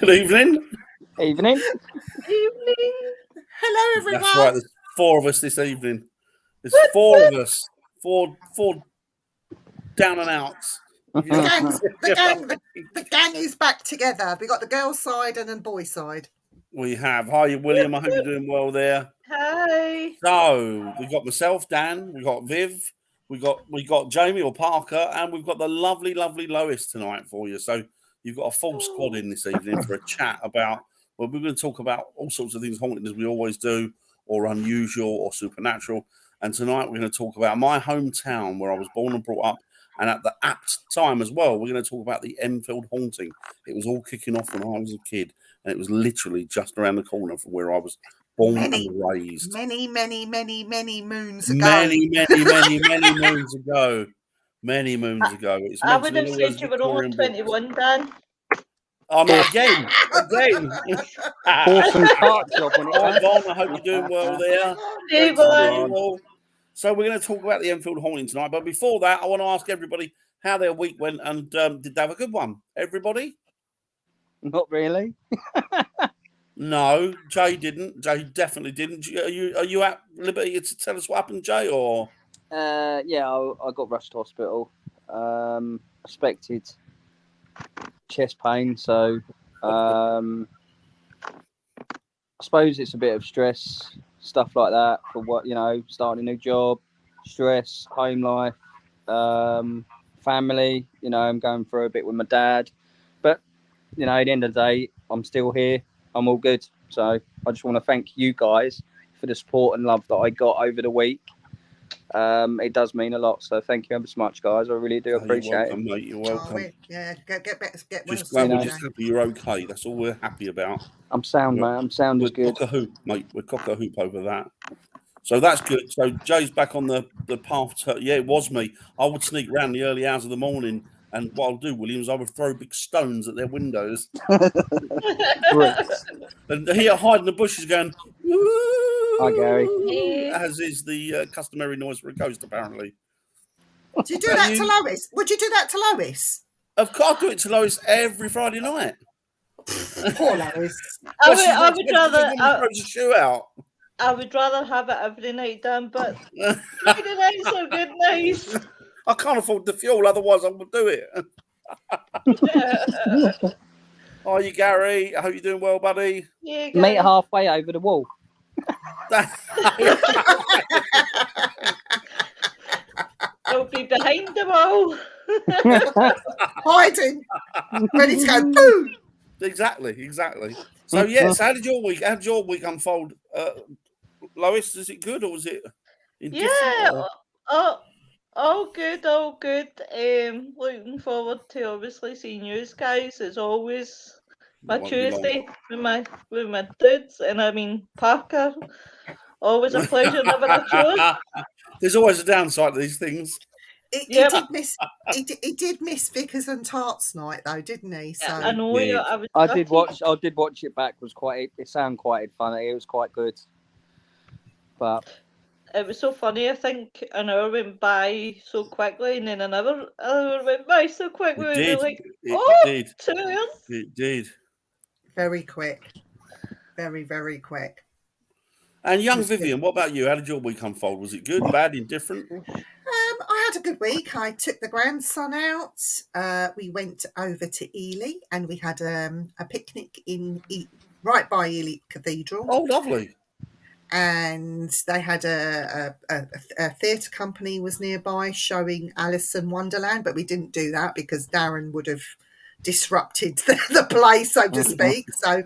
Good evening. Evening. Evening. Hello, everyone. That's right. There's 4 of us this evening. There's 4 of us. Four down and outs. The gang is back together. We got the girls' side and then boys' side. We have. Hi, William. I hope you're doing well there. Hi. So we got myself, Dan. We got Viv. We got Jamie or Parker, and we've got the lovely Lois tonight for you. So you've got a full squad in this evening for a chat about. Well, we're going to talk about all sorts of things haunted as we always do, or unusual, or supernatural. And tonight we're going to talk about my hometown where I was born and brought up, and at the apt time as well, we're going to talk about the Enfeild haunting. It was all kicking off when I was a kid, and it was literally just around the corner from where I was born and raised. Many moons ago. Many moons ago. Many moons ago. It's I would have said you were only 21, Dan. Oh, no, again. Awesome cart job on it. I hope you're doing well there. Hey, boy. So we're going to talk about the Enfeild haunting tonight. But before that, I want to ask everybody how their week went and did they have a good one? Everybody? Not really. No, Jay didn't. Jay definitely didn't. Are you at liberty to tell us what happened, Jay? Or yeah, I got rushed to hospital. Suspected chest pain, so I suppose it's a bit of stress, stuff like that for what starting a new job, stress, home life, family. I'm going through a bit with my dad, but at the end of the day, I'm still here. I'm all good. So I just want to thank you guys for the support and love that I got over the week. It does mean a lot. So thank you ever so much, guys. I really do appreciate it. Mate, you're welcome. Get better. We're just happy you're okay. That's all we're happy about. I'm sound, mate. I'm sound as good. Cock a hoop, mate. We're cock a hoop over that. So that's good. So Jay's back on the path to, it was me. I would sneak around the early hours of the morning. And what I'll do, Williams, I would throw big stones at their windows. And here, hiding in the bushes going, woo! Hi, Gary. As is the customary noise for a ghost, apparently. Do you do that to Lois? Would you do that to Lois? Of course, I do it to Lois every Friday night. Poor Lois. I would rather throws a shoe out. I would rather have it every night, Dan, but Friday nights are good nights. I can't afford the fuel, otherwise I would do it. How are you, Gary? I hope you're doing well, buddy. Yeah, meet halfway over the wall. I'll be behind the wall. Hiding. Ready to go. Boom. Exactly. So yes, how did your week unfold? Lois, is it good or was it indifferent? Yeah. All good. Looking forward to obviously seeing you guys. It's always my Tuesday with my dudes, and I mean Parker. Always a pleasure, never a chore. There's always a downside to these things. He did miss Vickers and Tarts night though, didn't he? So I know. Yeah. I did watch it back. It sounded quite funny. It was quite good, but. It was so funny. I think an hour went by so quickly, and then another hour went by so quickly. It did. 2 hours. It did. Very quick. Very, very quick. And young Vivian, what about you? How did your week unfold? Was it good, bad, indifferent? I had a good week. I took the grandson out. We went over to Ely, and we had a picnic right by Ely Cathedral. Oh, lovely. And they had a theatre company was nearby showing Alice in Wonderland, but we didn't do that because Darren would have disrupted the play, so to speak. So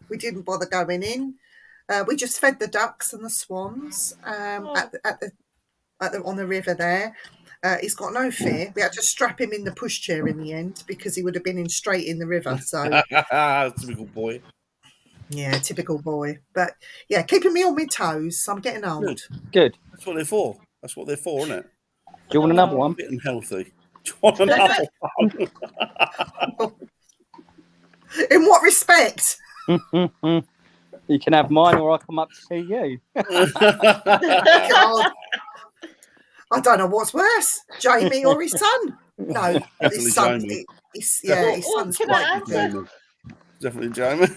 we didn't bother going in. We just fed the ducks and the swans on the river there. He's got no fear. We had to strap him in the pushchair in the end because he would have been straight in the river. So typical boy. Yeah, typical boy. But yeah, keeping me on my toes. I'm getting old. Good. That's what they're for. Isn't it? Do you want another one? Fit and healthy. Do you want another one? In what respect? You can have mine, or I'll come up to see you. God. I don't know what's worse, Jamie or his son. No, his son. His son's quite good. Definitely, Jamie.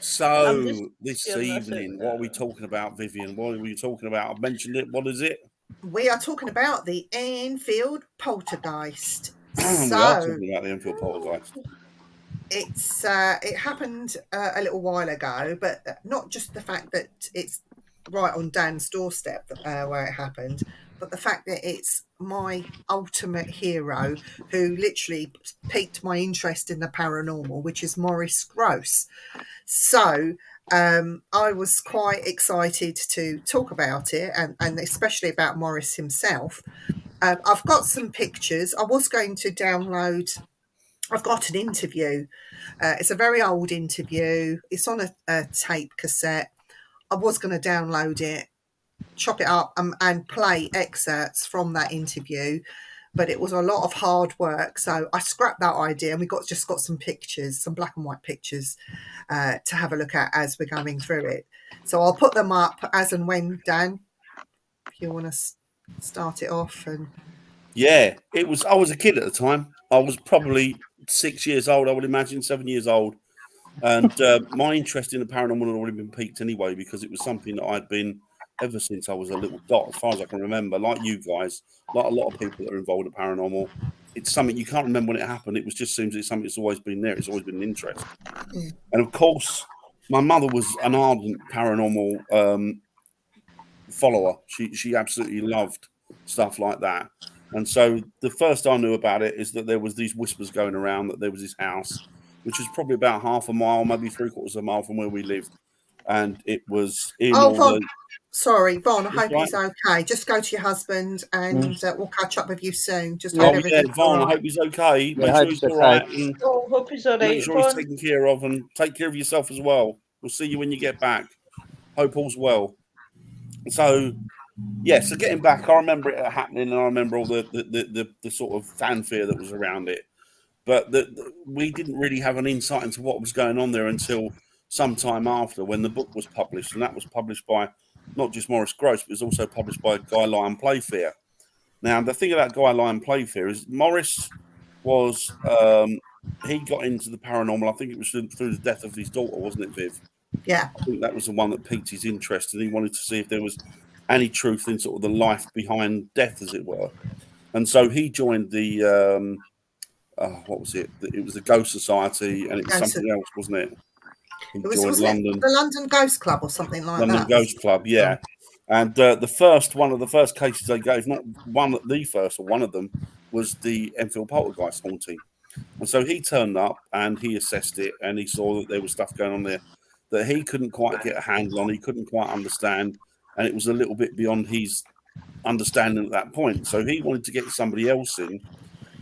So just this sharing this evening, out what are we there. talking about, Vivian? What are we talking about? I've mentioned it. What is it? We are talking about the Enfeild poltergeist. We are So talking about the Enfield poltergeist. it happened a little while ago, but not just the fact that it's right on Dan's doorstep where it happened, but the fact that it's my ultimate hero who literally piqued my interest in the paranormal, which is Maurice Grosse. So I was quite excited to talk about it, and especially about Maurice himself. I've got some pictures. I was going to download. I've got an interview. It's a very old interview. It's on a tape cassette. I was going to download it, chop it up, and play excerpts from that interview, but it was a lot of hard work, so I scrapped that idea, and we just got some pictures, some black and white pictures, to have a look at as we're going through it. So I'll put them up as and when, Dan, if you want to start it off. And Yeah, it was. I was a kid at the time. I was probably 6 years old. I would imagine 7 years old, and my interest in the paranormal had already been piqued anyway because it was something that I'd been ever since I was a little dot, as far as I can remember. Like you guys, like a lot of people that are involved in paranormal, it's something you can't remember when it happened. It was just seems it's something that's always been there. It's always been an interest, and of course, my mother was an ardent paranormal follower. She absolutely loved stuff like that. And so the first I knew about it is that there was these whispers going around that there was this house, which was probably about half a mile, maybe 3/4 of a mile from where we lived, and it was in oh, all Von, the. sorry, Von, I That's hope right. he's okay. Just go to your husband, and we'll catch up with you soon. Just Yeah. hope Oh yeah, everything's all Vaughn. I right. hope he's okay. Yeah, Make I sure hope he's he's all okay. right, and Oh, hope he's all make right, sure he's Vaughn. taken care of, and take care of yourself as well. We'll see you when you get back. Hope all's well. So yeah, so getting back, I remember it happening, and I remember all the sort of fanfare that was around it. But we didn't really have an insight into what was going on there until some time after, when the book was published, and that was published by not just Maurice Grosse, but it was also published by Guy Lyon Playfair. Now, the thing about Guy Lyon Playfair is Maurice was he got into the paranormal. I think it was through the death of his daughter, wasn't it, Viv? Yeah. I think that was the one that piqued his interest, and he wanted to see if there was any truth in sort of the life behind death, as it were. And so he joined the what was it? It was the Ghost Society, and it was something else, wasn't it? He joined Wasn't it London the London Ghost Club or something like London that? Ghost Club, yeah. And one of the first cases they gave, not one the first or one of them, was the Enfield poltergeist haunting. And so he turned up and he assessed it, and he saw that there was stuff going on there that he couldn't quite get a handle on. He couldn't quite understand, and it was a little bit beyond his understanding at that point. So he wanted to get somebody else in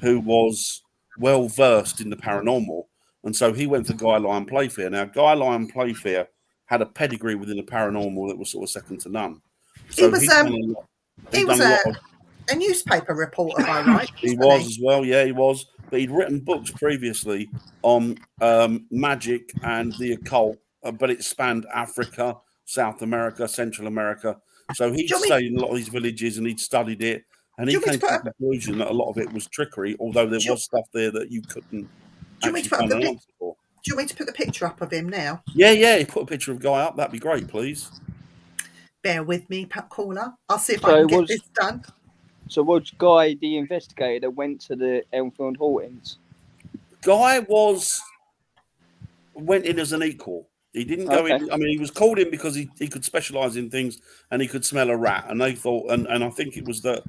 who was well versed in the paranormal, and so he went for Guy Lyon Playfair. Now, Guy Lyon Playfair had a pedigree within the paranormal that was sort of second to none. He So was he'd done a lot. he He'd was done a lot of. a newspaper reporter, by right? He was as well, yeah, he was. But he'd written books previously on magic and the occult, but it spanned Africa, South America, Central America. So he'd Do you want me? stayed in a lot of these villages and he'd studied it. And Do he you want me came to to put the a? conclusion that a lot of it was trickery, although there Do you, was stuff there that you couldn't do you want me actually to put find the an pic? answer for. Do you want me to put the picture up of him now? Yeah, put a picture of Guy up. That'd be great, please. Bear with me, caller. I'll see if I So can get this done. So was Guy the investigator that went to the Enfield hauntings? Guy went in as an equal. He didn't go in. I mean, he was called in because he could specialize in things and he could smell a rat. And they thought, and I think it was that,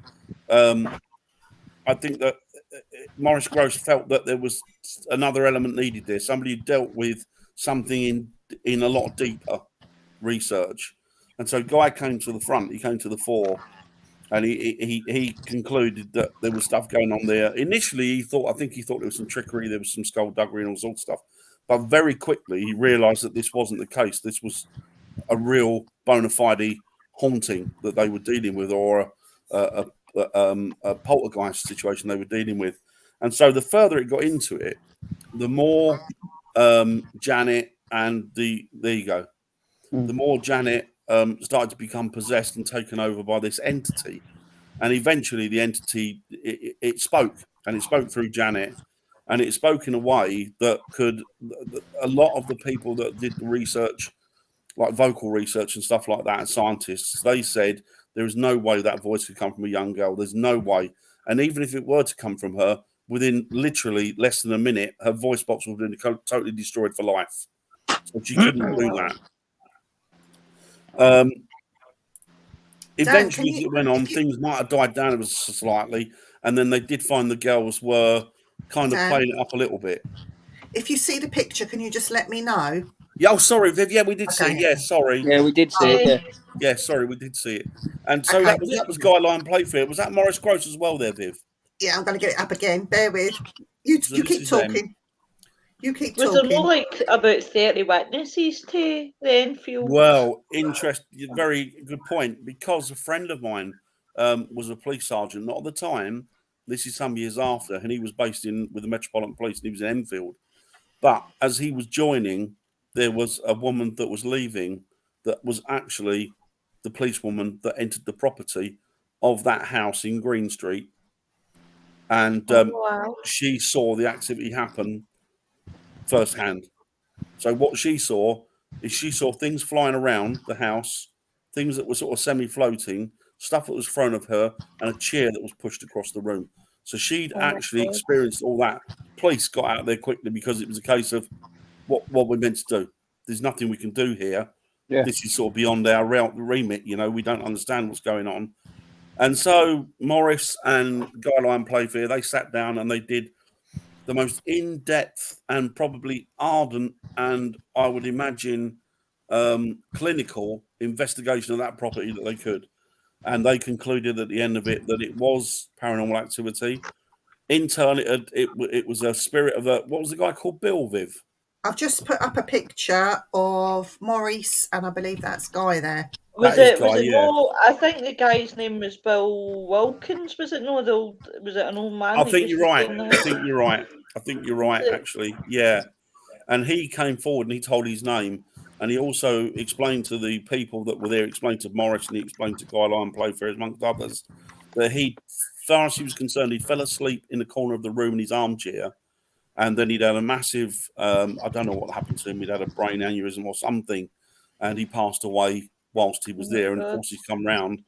I think that Maurice Grosse felt that there was another element needed there. Somebody who dealt with something in a lot deeper research. And so Guy came to the front. He came to the fore, and he concluded that there was stuff going on there. Initially, I think he thought there was some trickery, there was some skullduggery and all sorts of stuff. But very quickly, he realised that this wasn't the case. This was a real bona fide haunting that they were dealing with, or a poltergeist situation they were dealing with. And so, the further it got into it, the more Janet and there you go. The more Janet started to become possessed and taken over by this entity. And eventually the entity, it spoke, and it spoke through Janet. and it spoke in a way that could. A lot of the people that did the research, like vocal research and stuff like that, and scientists, they said there is no way that voice could come from a young girl. There's no way. And even if it were to come from her, within literally less than a minute, her voice box would have been totally destroyed for life. So she couldn't do that. Eventually, as it went on, things might have died down slightly, and then they did find the girls were kind of playing it up a little bit. If you see the picture, can you just let me know? Yeah, oh, sorry, Viv. Yeah, we did see it. Yeah, sorry. Yeah, we did see it. Yeah, sorry, we did see it. And so that was Guy Lyon Playfair. Was that Maurice Gross as well there, Viv? Yeah, I'm going to get it up again. Bear with. You keep talking. You keep talking. Was there more like about 30 witnesses to the Enfeild? Well, very good point. Because a friend of mine was a police sergeant, not at the time. This is some years after, and he was based with the Metropolitan Police, and he was in Enfeild. But as he was joining, there was a woman that was leaving that was actually the policewoman that entered the property of that house in Green Street. And she saw the activity happen firsthand. So what she saw is she saw things flying around the house, things that were sort of semi-floating, stuff that was thrown of her, and a chair that was pushed across the room. So she'd actually experienced all that. Police got out there quickly because it was a case of what we're meant to do. There's nothing we can do here. Yeah. This is sort of beyond our remit. You know, we don't understand what's going on. And so Maurice and Guy Lyon Playfair, they sat down and they did the most in-depth and probably ardent and I would imagine clinical investigation of that property that they could. And they concluded at the end of it that it was paranormal activity. In turn, it was a spirit of what was the guy called, Bill, Viv? I've just put up a picture of Maurice, and I believe that's Guy there. Was it no? I think the guy's name was Bill Wilkins. Was it no? Was it an old man? I think you're right. I think you're right. Actually, yeah. And he came forward and he told his name, and he also explained to the people that were there, explained to Maurice, and he explained to Guy Lyon Playfair, amongst others, that far as he was concerned, he fell asleep in the corner of the room in his armchair. And then he'd had a massive, I don't know what happened to him. He'd had a brain aneurysm or something. And he passed away whilst he was there. And of course, he's come round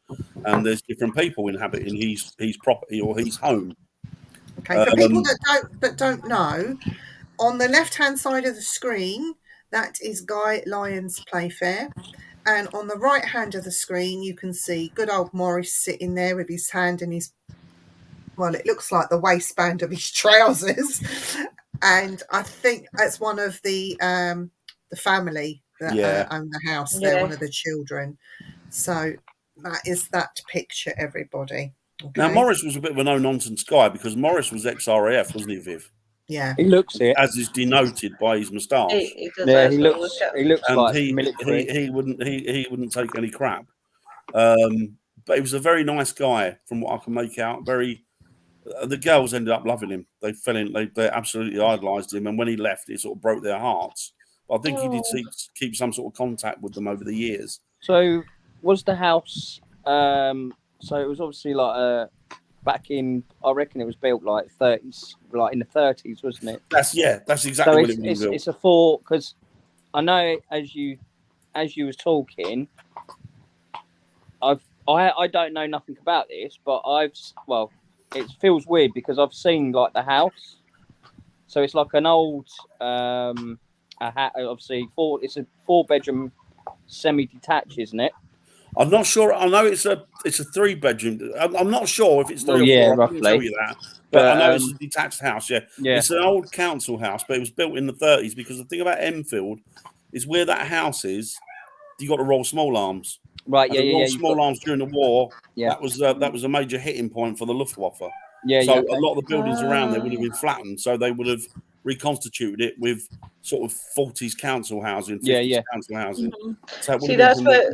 and there's different people inhabiting his property or his home. Okay, for people that don't know, on the left-hand side of the screen, that is Guy Lyon's Playfair. And on the right hand of the screen, you can see good old Maurice sitting there with his hand in his, well, it looks like the waistband of his trousers. And I think that's one of the family that own the house. Yeah. They're one of the children. So that is that picture, everybody. Okay. Now, Maurice was a bit of a no-nonsense guy because Maurice was ex-RAF, wasn't he, Viv? Yeah. He looks it. As is denoted by his moustache. He looks and like military. He wouldn't take any crap. But he was a very nice guy from what I can make out. The girls ended up loving him. They fell in. They absolutely idolised him. And when he left, it sort of broke their hearts. But I think he did keep some sort of contact with them over the years. So was the house? So it was obviously like back in. I reckon it was built like 30s, like in the 30s, wasn't it? That's exactly what it was. It's a fort because I know as you was talking, I don't know nothing about this, but it feels weird because I've seen like the house, so it's like an old, obviously it's a 4-bedroom semi-detached, isn't it? I'm not sure. I know it's a 3-bedroom. I'm not sure if it's 3 or 4. Yeah, roughly. I can tell you that, but I know it's a detached house. Yeah, it's an old council house, but it was built in the 30s. Because the thing about Enfeild is where that house is, you got the Royal Small Arms. Right, Royal Small Arms during the war. Yeah, that was a major hitting point for the Luftwaffe. Yeah, so a lot of the buildings around there would have been flattened, so they would have reconstituted it with sort of 40s council housing, 50s council housing. Mm-hmm. So see, that's what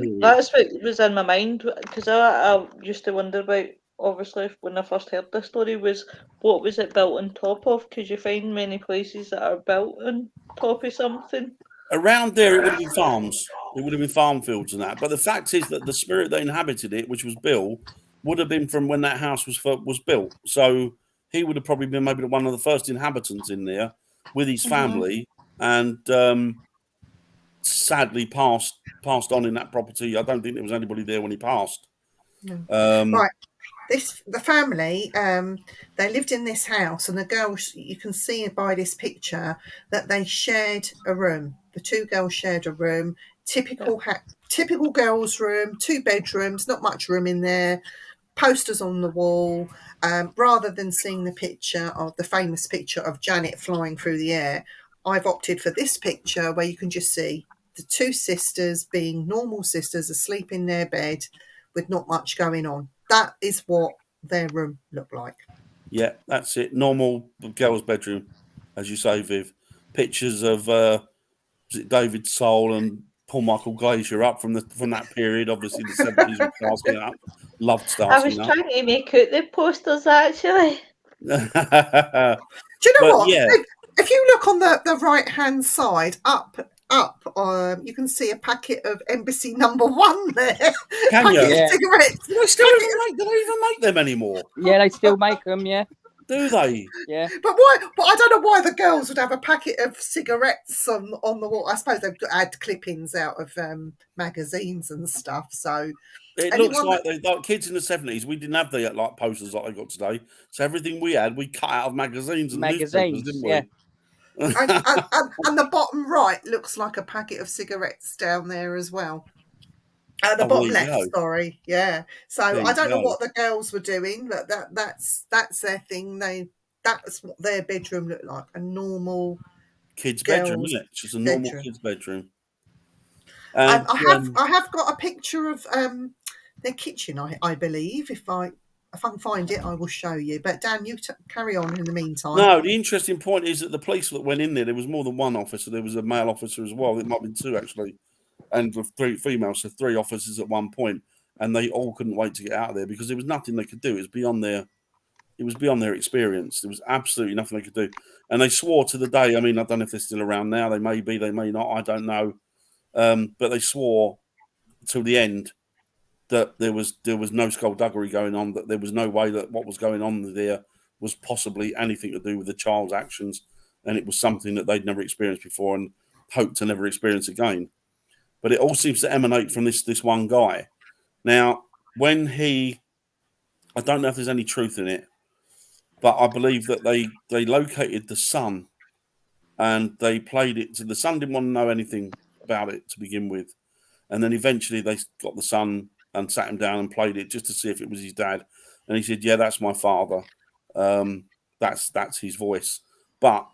was in my mind because I used to wonder about. Obviously, when I first heard this story, was what was it built on top of? Because you find many places that are built on top of something. Around there, it would have been farms. It would have been farm fields and that. But the fact is that the spirit that inhabited it, which was Bill, would have been from when that house was built. So he would have probably been maybe one of the first inhabitants in there with his Mhm. family, and sadly passed on in that property. I don't think there was anybody there when he passed. No. Um, Right. The family, they lived in this house, and the girls, you can see by this picture that they shared a room. The two girls shared a room. Typical girls' room, 2 bedrooms, not much room in there. Posters on the wall. Rather than seeing the picture of the famous picture of Janet flying through the air, I've opted for this picture where you can just see the 2 sisters being normal sisters asleep in their bed with not much going on. That is what their room looked like. Yeah, that's it. Normal girl's bedroom, as you say, Viv. Pictures of David Soul and Paul Michael Glazier up from that period. Obviously, the 70s with Starsky Up. Loved I Starsky was Up. trying to make out the posters actually. Do you know But what? yeah. If you look on the right hand side, up, you can see a packet of Embassy Number 1 there. Can you? Packet of cigarettes. Do they even make them anymore? Yeah, they still make them. Yeah, Do they? yeah. But why? But I don't know why the girls would have a packet of cigarettes on the wall. I suppose they've had clippings out of magazines and stuff. So It looks like kids in the 70s. We didn't have the like posters like they got today. So everything we had, we cut out of magazines and newspapers, didn't we? Yeah. and the bottom right looks like a packet of cigarettes down there as well. The bottom left, sorry, yeah. So I don't know what the girls were doing, but that's their thing. That's what their bedroom looked like, a normal kid's bedroom, isn't it? It's just a normal kid's bedroom. And I have got a picture of their kitchen, I believe. If I can find it, I will show you. But Dan, you carry on in the meantime. No, the interesting point is that the police that went in there was more than one officer. There was a male officer as well. It might have been 2 actually, and with 3 females, so 3 officers at one point, and they all couldn't wait to get out of there because there was nothing they could do. It was beyond their experience. There was absolutely nothing they could do, and they swore to the day. I mean, I don't know if they're still around now. They may be, they may not. I don't know, but they swore till the end that there was no skullduggery going on. That there was no way that what was going on there was possibly anything to do with the child's actions, and it was something that they'd never experienced before and hoped to never experience again. But it all seems to emanate from this one guy. Now, I don't know if there's any truth in it, but I believe that they located the son and they played it. So the son didn't want to know anything about it to begin with, and then eventually they got the son and sat him down and played it just to see if it was his dad, and he said, "Yeah, that's my father. That's his voice," but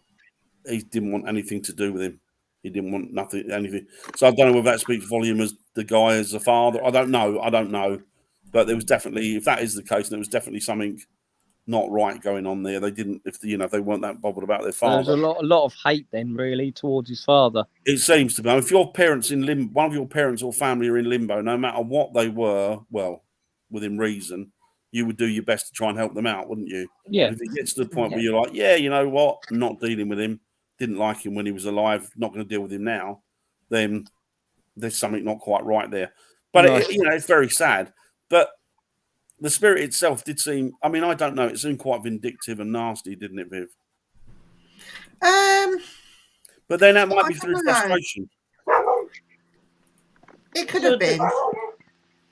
he didn't want anything to do with him. He didn't want anything. So I don't know whether that speaks volume as the guy as a father. I don't know. But there was definitely, if that is the case, there was definitely something not right going on there. They didn't, if they weren't that bothered about their father. There's a lot of hate then, really, towards his father. It seems to be. If your parents one of your parents or family are in limbo, no matter what they were, well, within reason, you would do your best to try and help them out, wouldn't you? Yeah. But if it gets to the point where you're like, yeah, you know what, not dealing with him, didn't like him when he was alive, not going to deal with him now, then there's something not quite right there. But it's very sad. But the spirit itself did seem, I mean, I don't know, it seemed quite vindictive and nasty, didn't it, Viv? But then that might be through frustration. It could have been.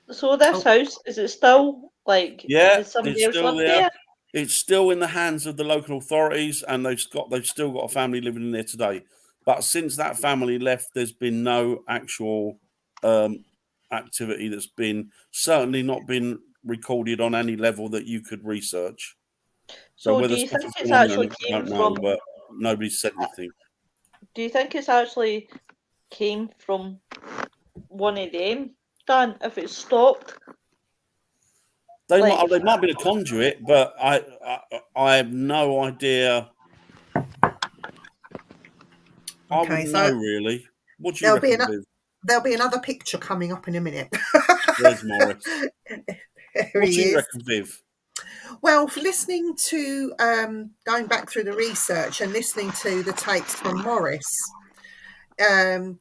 So this house, is it still like? Yeah, does somebody it's else still live there. It's still in the hands of the local authorities, and they've still got a family living in there today. But since that family left, there's been no actual activity that's certainly not been recorded on any level that you could research. So do you think it's actually came from? But nobody said anything. Do you think it's actually came from one of them, Dan? If it stopped, they might have been a conduit, but I have no idea. I wouldn't know really. What do you reckon? There'll be another picture coming up in a minute. There's Morris. What do you reckon, Viv? Well, listening to going back through the research and listening to the takes from Morris and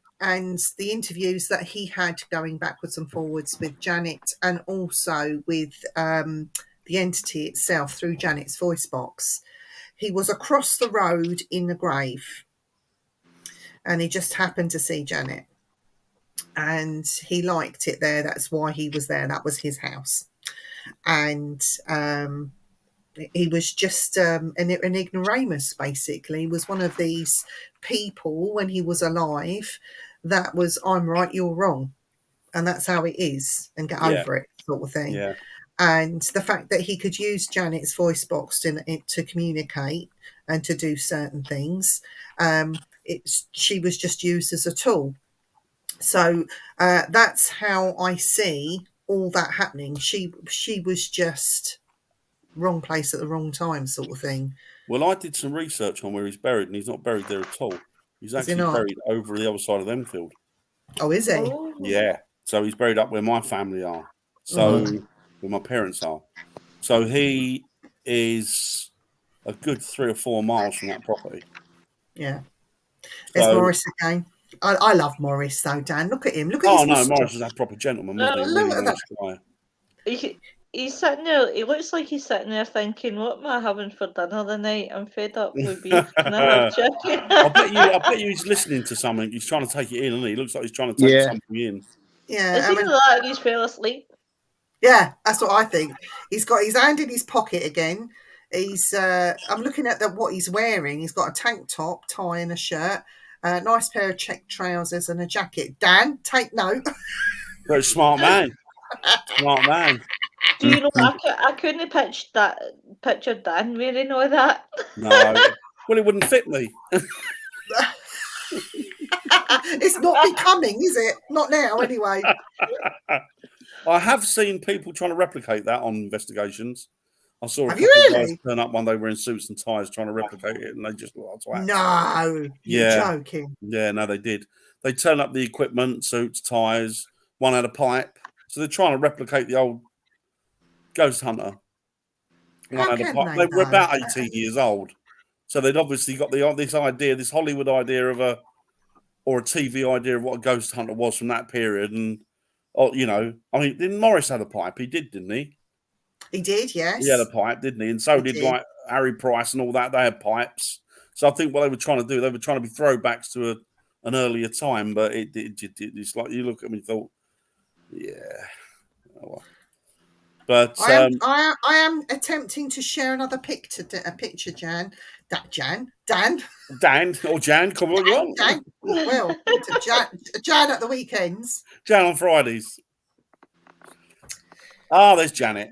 the interviews that he had going backwards and forwards with Janet and also with the the entity itself through Janet's voice box. He was across the road in the grave, and he just happened to see Janet, and he liked it there. That's why he was there. That was his house. And he was just an ignoramus, basically. He was one of these people when he was alive that was, I'm right, you're wrong. And that's how it is, and get over it, sort of thing. Yeah. And the fact that he could use Janet's voice box to communicate and to do certain things, she was just used as a tool. So that's how I see all that happening. She was just wrong place at the wrong time, sort of thing. Well, I did some research on where he's buried, and he's not buried there at all. He's Is he actually not? buried over the other side of Enfield. Oh, is he? Oh. Yeah. So he's buried up where my family are. So where my parents are. So he is a good 3 or 4 miles from that property. Yeah. There's So- Morris again. I love Morris though, Dan. Look at him. Look at Oh his no, moustache. Morris is that proper gentleman, wasn't he? No, Really look at nice guy. He's sitting there. He looks like he's sitting there thinking, "What am I having for dinner tonight? I'm fed up with beef. Can I have chicken?" I bet you he's listening to something. He's trying to take it in, isn't he? He looks like he's trying to take something in. Yeah, It's either that or he's fell asleep. yeah, that's what I think. He's got his hand in his pocket again. He's I'm looking at what he's wearing. He's got a tank top, tie, and a shirt. A nice pair of check trousers and a jacket. Dan, take note. Very smart man. Smart man. Do you know? I couldn't picture Dan wearing all that. No. Well, it wouldn't fit me. It's not becoming, is it? Not now, anyway. I have seen people trying to replicate that on investigations. I saw a Have couple you of guys really? turn up one day wearing suits and ties trying to replicate it, and they just looked like twats. No, you're Yeah. joking. Yeah, no, they did. They turned up the equipment, suits, ties. One had a pipe, so they're trying to replicate the old ghost hunter. One How had a can pipe. they, They were though? about 18 years old, so they'd obviously got this idea, this Hollywood idea of a TV idea of what a ghost hunter was from that period. And I mean, didn't Morris have a pipe? He did, didn't he? He did, yes. He had a pipe, didn't he? And so He did did. like Harry Price and all that. They had pipes. So I think what they were trying to do, they were trying to be throwbacks to an earlier time. But it's like you look at me and thought, yeah. Oh, well. But I am attempting to share another picture, Dan. Dan or Jan, come on, you want Dan. Well, to Jan at the weekends. Jan on Fridays. Ah, there's Janet.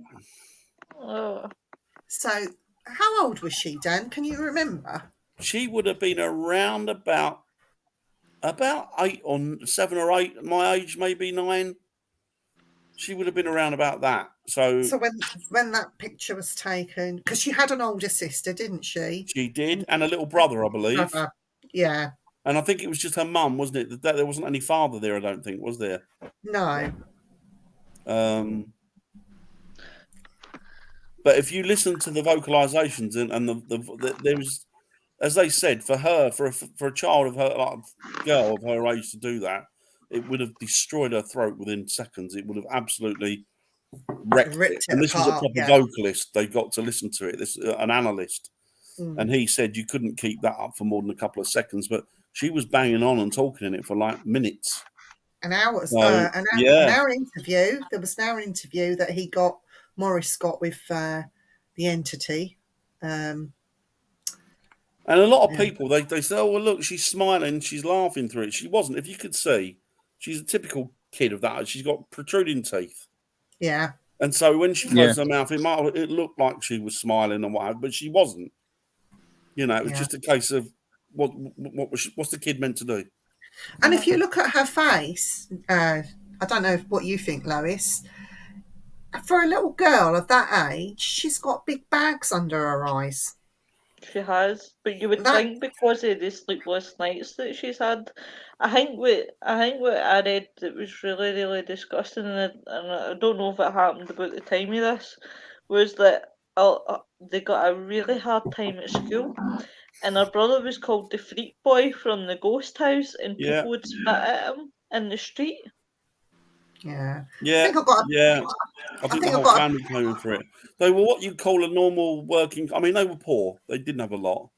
Oh. So, how old was she, Dan? Can you remember? She would have been around about 8 or 7 or 8, my age, maybe 9. She would have been around about that. So when that picture was taken, because she had an older sister, didn't she? She did, and a little brother, I believe. Yeah. And I think it was just her mum, wasn't it? There wasn't any father there, I don't think, was there? No. But if you listen to the vocalizations and there was, as they said, for a child of her, like, girl of her age to do that, it would have destroyed her throat within seconds. It would have absolutely wrecked it. And this was a proper vocalist. They got to listen to it. This an analyst, and he said you couldn't keep that up for more than a couple of seconds. But she was banging on and talking in it for like minutes. An hour. So, an hour interview. There was an hour interview that Morris got with the entity. And a lot of people, they say, oh, well, look, she's smiling, she's laughing through it. She wasn't. If you could see, she's a typical kid of that. She's got protruding teeth. Yeah. And so when she closed her mouth, it looked like she was smiling and whatever, but she wasn't. It was just a case of what's the kid meant to do? And if you look at her face, I don't know what you think, Lois. For a little girl of that age, she's got big bags under her eyes. She has, but you would think because of the sleepless nights that she's had. I think what I read that was really, really disgusting, and I don't know if it happened about the time of this, was that they got a really hard time at school, and her brother was called the freak boy from the ghost house, and people would spit at him in the street. Yeah. Yeah, I think I've got. I think the whole family came in for it. They were what you'd call a normal working. I mean, they were poor. They didn't have a lot,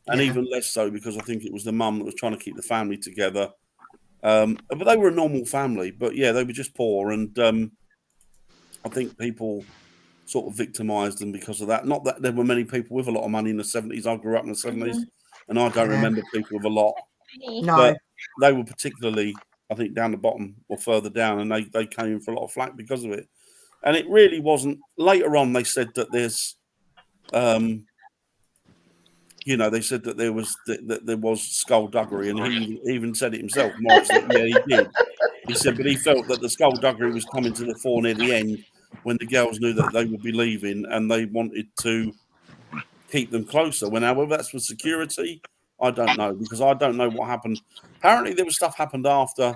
and even less so because I think it was the mum that was trying to keep the family together. But they were a normal family. But yeah, they were just poor, and I think people sort of victimised them because of that. Not that there were many people with a lot of money in the 70s. I grew up in the 70s, and I don't remember people with a lot. No. But they were particularly, I think, down the bottom or further down, and they came in for a lot of flack because of it. And it really wasn't. Later on, they said that there's, they said that there was skullduggery, and he even said it himself. Morris, that yeah, he did. He said, but he felt that the skullduggery was coming to the fore near the end when the girls knew that they would be leaving, and they wanted to keep them closer. When, however, that's for security, I don't know, because I don't know what happened. Apparently, there was stuff happened after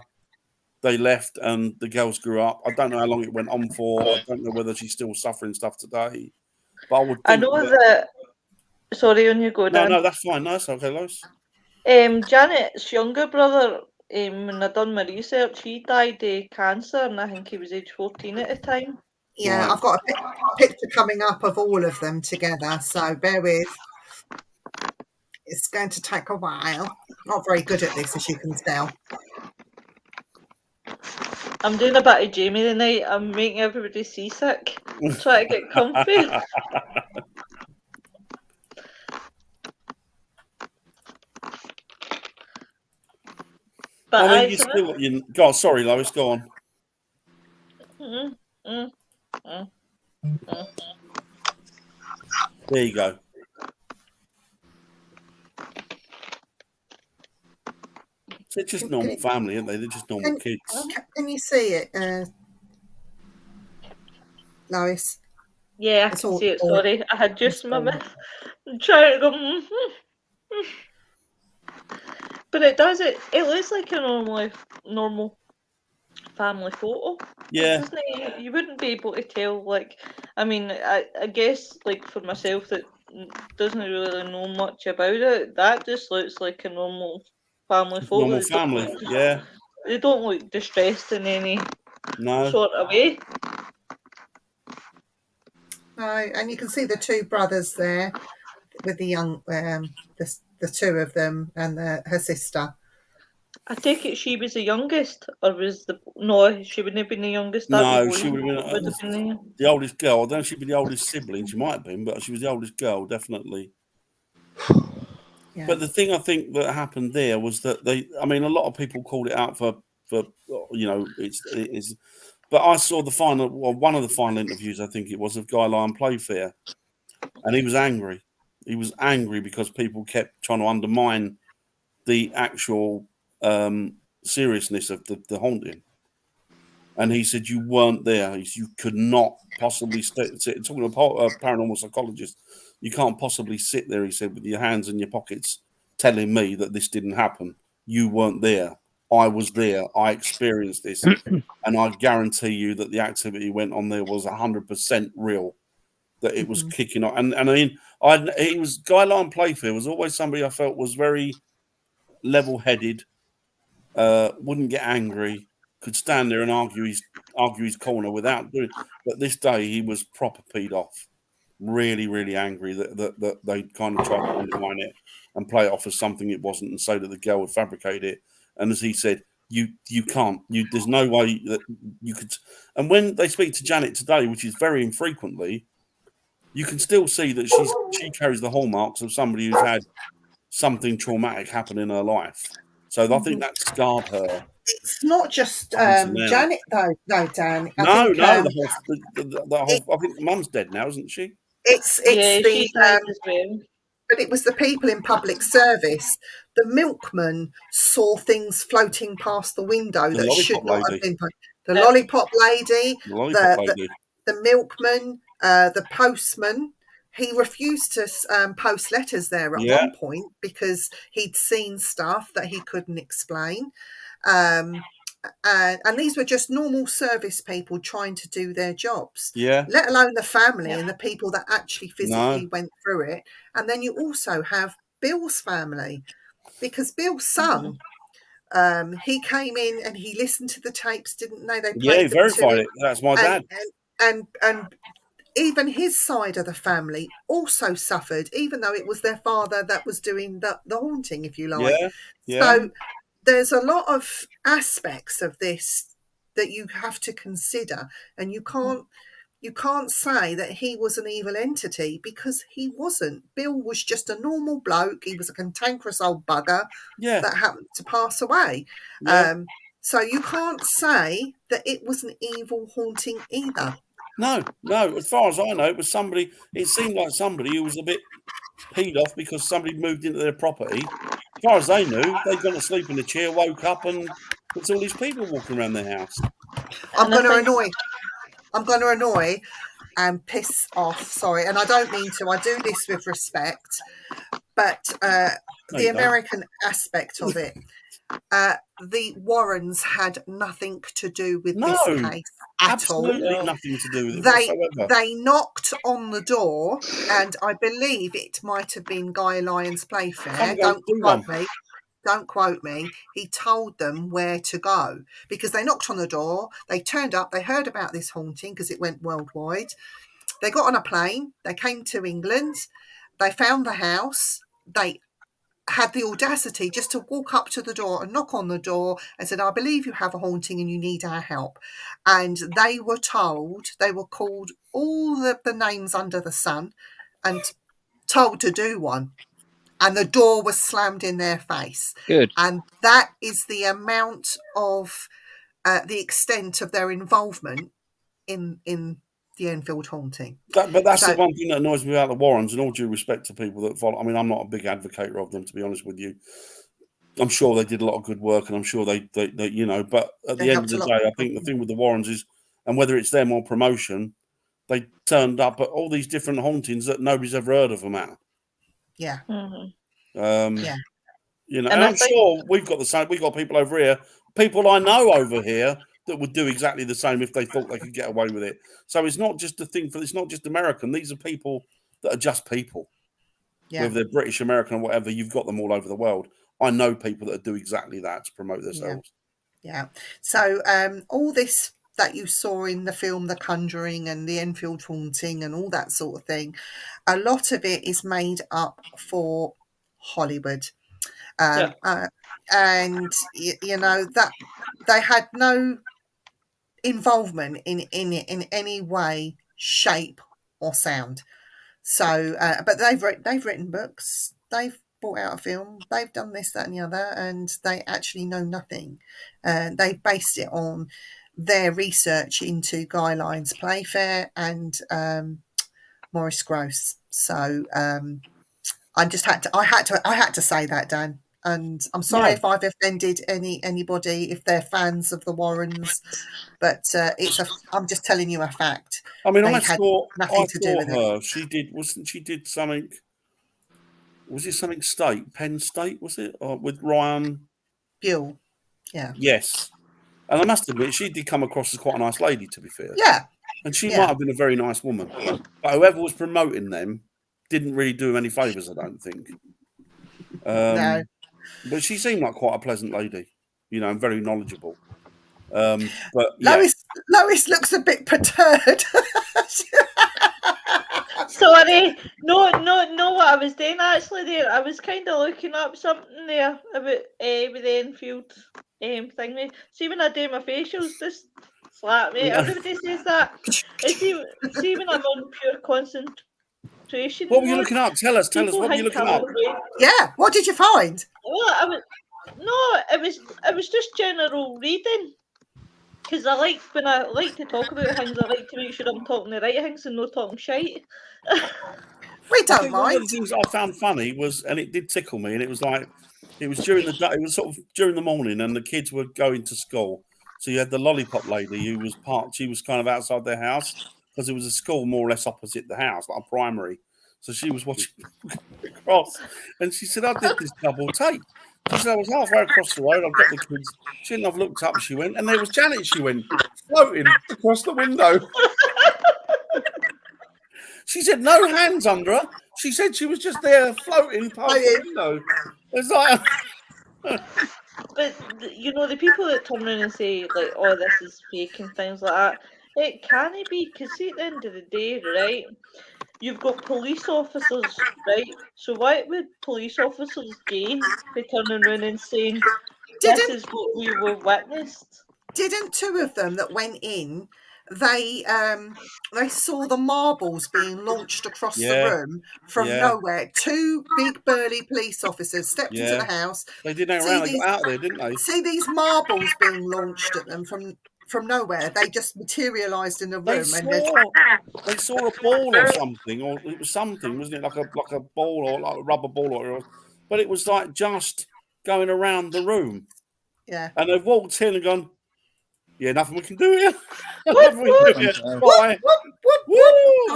they left and the girls grew up. I don't know how long it went on for. I don't know whether she's still suffering stuff today. But I would think I know that. Sorry, on you go, Dan. No, that's fine. No, that's okay, Lois. Janet's younger brother, when I done my research, he died of cancer, and I think he was age 14 at the time. Yeah, right. I've got a picture coming up of all of them together, so bear with. It's going to take a while. Not very good at this, as you can tell. I'm doing a bit of Jamie tonight. I'm making everybody seasick. Try to get comfy. But I mean, you still. Go on, sorry, Lois. Go on. There you go. They're just normal family, aren't they? They're just normal kids. Can you see it, Lois? Yeah, I can see it. Sorry, I had just my mouth. I'm trying to go. But it does. It looks like a normal family photo. Yeah. Doesn't it? You wouldn't be able to tell. Like, I mean, I guess like for myself that doesn't really know much about it, that just looks like a normal family photo. Normal family, yeah. They don't look distressed in any sort of way. No, and you can see the two brothers there with the young, the two of them and her sister. I take it she was the youngest, or was no? She wouldn't have been the youngest. No, she would have been the oldest girl. I don't know if she'd be the oldest sibling. She might have been, but she was the oldest girl, definitely. Yeah. But the thing I think that happened there was that a lot of people called it out for it is. But I saw one of the final interviews, I think it was, of Guy Lyon Playfair, and he was angry. He was angry because people kept trying to undermine the actual seriousness of the haunting. And he said, you weren't there. You could not possibly sit. Talking about a paranormal psychologist, you can't possibly sit there, he said, with your hands in your pockets telling me that this didn't happen. You weren't there. I was there. I experienced this. And I guarantee you that the activity went on there was 100% real, that it was kicking off. And I mean, Guy Lyon Playfair was always somebody I felt was very level-headed, wouldn't get angry, could stand there and argue his corner without doing. But this day he was proper peed off, really, really angry that they kind of tried to undermine it and play it off as something it wasn't, and say that the girl would fabricate it. And as he said, you can't. There's no way that you could. And when they speak to Janet today, which is very infrequently, you can still see that she carries the hallmarks of somebody who's had something traumatic happen in her life. So I think that scarred her. It's not just Janet, though, Dan. No, the whole. I think Mum's dead now, isn't she? She died as well. But it was the people in public service. The milkman saw things floating past the window that should not have been. The lollipop lady, the milkman, the postman. He refused to post letters there at one point because he'd seen stuff that he couldn't explain. And these were just normal service people trying to do their jobs, let alone the family and the people that actually physically went through it. And then you also have Bill's family, because Bill's son He came in and he listened to the tapes, didn't they? They Yeah, played he them to verified him. it. That's my dad. And even his side of the family also suffered, even though it was their father that was doing the haunting, if you like. Yeah. So there's a lot of aspects of this that you have to consider, and you can't say that he was an evil entity, because he wasn't. Bill was just a normal bloke. He was a cantankerous old bugger that happened to pass away. Yeah. So you can't say that it was an evil haunting either. No. As far as I know, it was somebody. It seemed like somebody who was a bit peed off because somebody moved into their property. As far as they knew, they'd gone to sleep in a chair, woke up, and there's all these people walking around their house. I'm going to annoy and piss off. Sorry, and I don't mean to. I do this with respect, but the American aspect of it. The Warrens had nothing to do with this case at all. Absolutely nothing to do with it whatsoever. They knocked on the door, and I believe it might have been Guy Lyons Playfair. Don't quote me. He told them where to go, because they knocked on the door. They turned up. They heard about this haunting because it went worldwide. They got on a plane. They came to England. They found the house. They had the audacity just to walk up to the door and knock on the door and said, I believe you have a haunting and you need our help. And they were called all the names under the sun and told to do one. And the door was slammed in their face. Good. And that is the amount of the extent of their involvement in the Enfeild haunting. But that's the one thing that annoys me about the Warrens, and all due respect to people that follow. I mean, I'm not a big advocate of them, to be honest with you. I'm sure they did a lot of good work, and I'm sure they you know. But at the end of the day, I think the thing with the Warrens is, and whether it's them or promotion, they turned up at all these different hauntings that nobody's ever heard of them at. Yeah. Mm-hmm. You know, and I'm sure we've got the same. We've got people over here, people I know over here, that would do exactly the same if they thought they could get away with it. So it's not just a thing it's not just American. These are people that are just people. Yeah. Whether they're British, American, or whatever, you've got them all over the world. I know people that do exactly that to promote themselves. Yeah. So all this that you saw in the film The Conjuring and the Enfeild haunting and all that sort of thing, a lot of it is made up for Hollywood. And you know that they had no involvement in any way, shape or sound. So but they've written books, they've brought out a film, they've done this, that and the other, and they actually know nothing. They based it on their research into Guy Lyons Playfair and Maurice Grosse. So I had to say that, Dan. And I'm sorry if I've offended anybody, if they're fans of the Warrens, but I'm just telling you a fact. I mean, I thought her. She did something. Was it something State? Penn State, was it? Or with Ryan Buell? Yeah. Yes. And I must admit, she did come across as quite a nice lady, to be fair. Yeah. And she might have been a very nice woman. But whoever was promoting them didn't really do them any favours, I don't think. No. But she seemed like quite a pleasant lady, you know, and very knowledgeable. But Lois looks a bit perturbed. Sorry, no. What I was doing actually there, I was kind of looking up something there about with the Enfeild thing. See, when I do my facials, just slap me. Everybody says that. See when I'm on pure concentration. What were you looking up? Tell us. What were you looking up? Yeah. What did you find? Well, it was just general reading. Because when I like to talk about things, I like to make sure I'm talking the right things and not talking shite. We don't mind. One of the things I found funny was, and it did tickle me, and it was during the day, it was sort of during the morning, and the kids were going to school. So you had the lollipop lady who was she was kind of outside their house, because it was a school more or less opposite the house, like a primary. So she was watching across, and she said, I did this double take. She said, I was halfway across the road, I've got the kids. She didn't have looked up, she went, and there was Janet, she went, floating across the window. She said, no hands under her. She said she was just there floating past the window. It's like... But you know, the people that turn around and say like, "Oh, this is fake" and things like that, it can't be, because see, at the end of the day, right? You've got police officers, right? So why would police officers gay be turning around and saying this Didn't is what we were witnessed? didn't two of them that went in, they saw the marbles being launched across the Yeah, room from yeah, nowhere. Two big burly police officers stepped into the yeah. house, They didn't hang see around. They these got out there, didn't they? see these marbles being launched at them from nowhere. They just materialized in the They room and saw a ball or something, or it was something, wasn't it? Like a ball or like a rubber ball, but it was like just going around the room. yeah. And they've walked in and gone, yeah, nothing we can do here. What? Nothing we can do here. Bye. Whoop. Woo!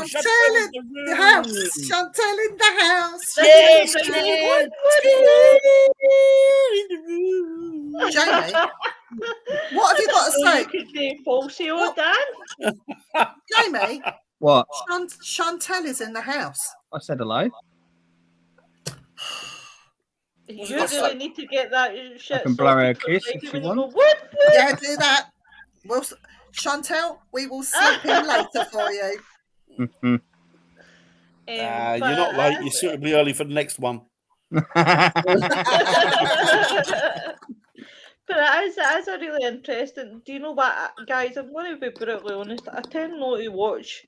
Chantel Chantel's in the the house. room. Chantel in the house. This Yes, is she amazing. is. In the room. Jamie, what have you got to So say? you could do falsy or What? Dan? Jamie, What? Chantel is in the house. I said hello. Was You it really so- need to get that shit can blow her a sorted for kiss Friday if she when you wants. go, what? Yeah, do that. Well, Chantel, we will slip in later for you. Mhm. You're not late. You're suitably early for the next one. But that is a really interesting. Do you know what, guys? I'm going to be brutally honest. I tend not to watch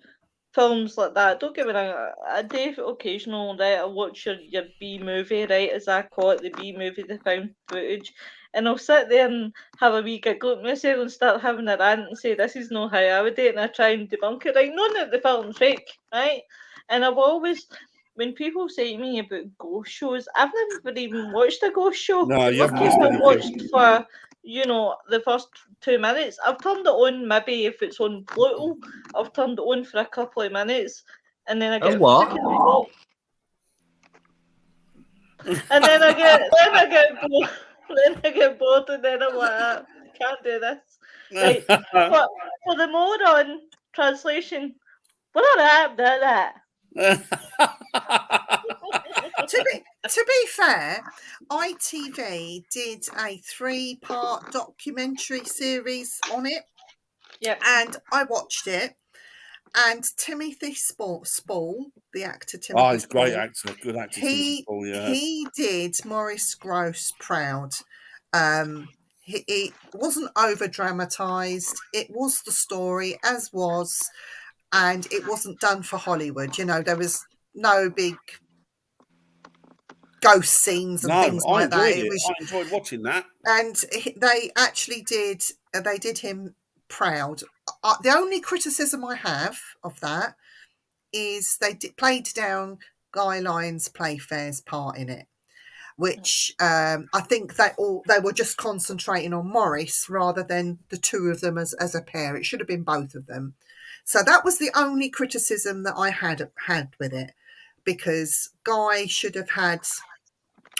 films like that. Don't get me wrong. I do occasional, right? I watch your B movie, right? As I call it, the B movie, the found footage, and I'll sit there and have a wee giggle at myself and start having a rant and say this is not how I would do it, and I try and debunk it. Right? None of the film's fake, right? And I've always, when people say to me about ghost shows, I've never even watched a ghost show. No, you haven't Lucky if missed I anything. watched for, you know, the first 2 minutes. I've turned it on, maybe if it's on Pluto, I've turned it on for a couple of minutes, and then I get what? bored. And then I get bored. Then I get bored, and then I'm like, I can't do this. Right. But for the moron translation, what are that? To be fair, ITV did a 3-part documentary series on it, Yeah. and I watched it. And Timothy Spall, the actor Timothy he's a great Spall, actor. Good actor. he did Maurice Grosse proud. It wasn't over dramatized. It was the story as was, and it wasn't done for Hollywood. You know, there was no big ghost scenes and things I like that. enjoyed it. Was, I enjoyed watching that. and they actually did. They did him proud. The only criticism I have of that is they played down Guy Lyons Playfair's part in it, which I think they were just concentrating on Maurice rather than the two of them as a pair. It should have been both of them. So that was the only criticism that I had with it, because Guy should have had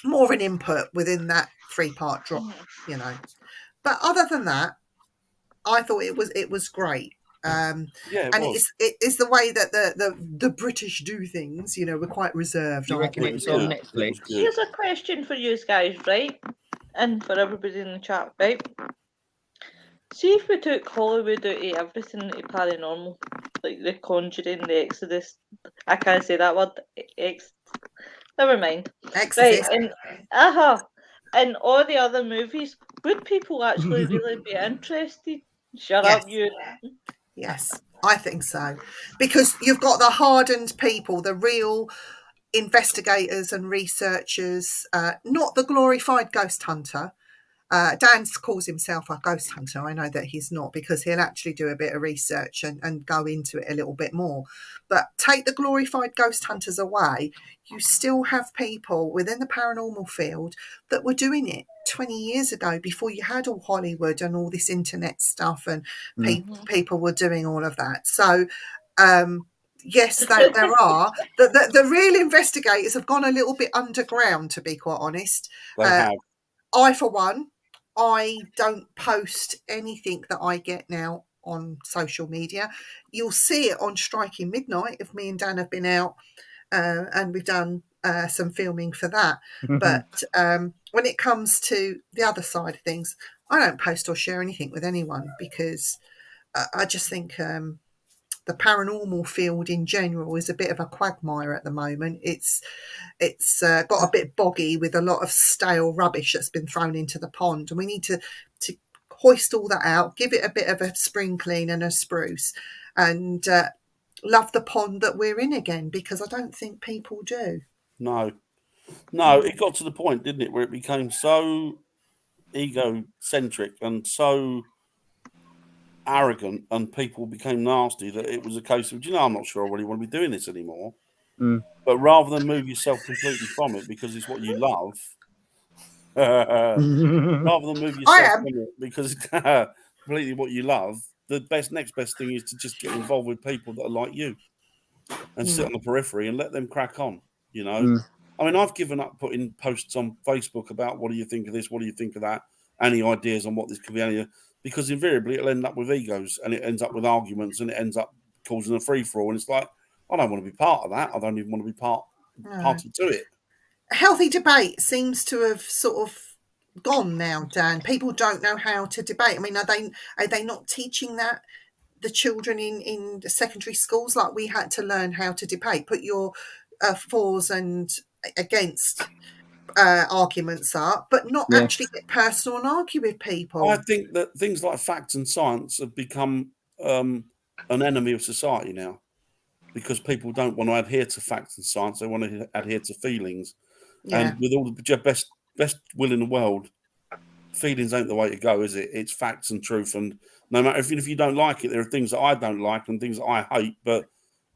more of an input within that 3-part drop, you know. But other than that, I thought it was great. Yeah, and it's the way that the British do things. You know, we're quite reserved. You reckon It it's was on good. Netflix? It was good. Here's a question for you guys, right? And for everybody in the chat, right? See if we took Hollywood out of everything into paranormal, like The Conjuring, The Exodus. I can't say that word. Never mind. Exorcist. Right, and all the other movies, would people actually really be interested? Shut Yes. up, you. Yes, I think so, because you've got the hardened people, the real investigators and researchers, not the glorified ghost hunter. Dan calls himself a ghost hunter. I know that he's not, because he'll actually do a bit of research and go into it a little bit more. But take the glorified ghost hunters away, you still have people within the paranormal field that were doing it 20 years ago, before you had all Hollywood and all this internet stuff, and people were doing all of that. So yes, there are. The real investigators have gone a little bit underground, to be quite honest. They have. I, for one, I don't post anything that I get now on social media. You'll see it on Striking Midnight if me and Dan have been out and we've done some filming for that. But when it comes to the other side of things, I don't post or share anything with anyone because I just think the paranormal field in general is a bit of a quagmire at the moment. It's got a bit boggy with a lot of stale rubbish that's been thrown into the pond, and we need to hoist all that out, give it a bit of a spring clean and a spruce, and love the pond that we're in again, because I don't think people do. No, it got to the point, didn't it, where it became so egocentric and so arrogant, and people became nasty, that it was a case of, I'm not sure I really want to be doing this anymore. But rather than move yourself completely from it because it's what you love, rather than move yourself from it because it's completely what you love, the next best thing is to just get involved with people that are like you and sit on the periphery and let them crack on. I mean, I've given up putting posts on Facebook about what do you think of this, what do you think of that, any ideas on what this could be, because invariably it'll end up with egos, and it ends up with arguments, and it ends up causing a free-for-all, and it's like, I don't want to be part of that. I don't even want to be party to it. Healthy debate seems to have sort of gone now, Dan. People don't know how to debate. I mean, are they not teaching that the children in the secondary schools? Like, we had to learn how to debate, put your fors and against arguments up, but not actually get personal and argue with people. I think that things like facts and science have become an enemy of society now, because people don't want to adhere to facts and science. They want to adhere to feelings. And with all the best will in the world, feelings ain't the way to go, is it? It's facts and truth. And no matter, even if you don't like it, there are things that I don't like and things that I hate. But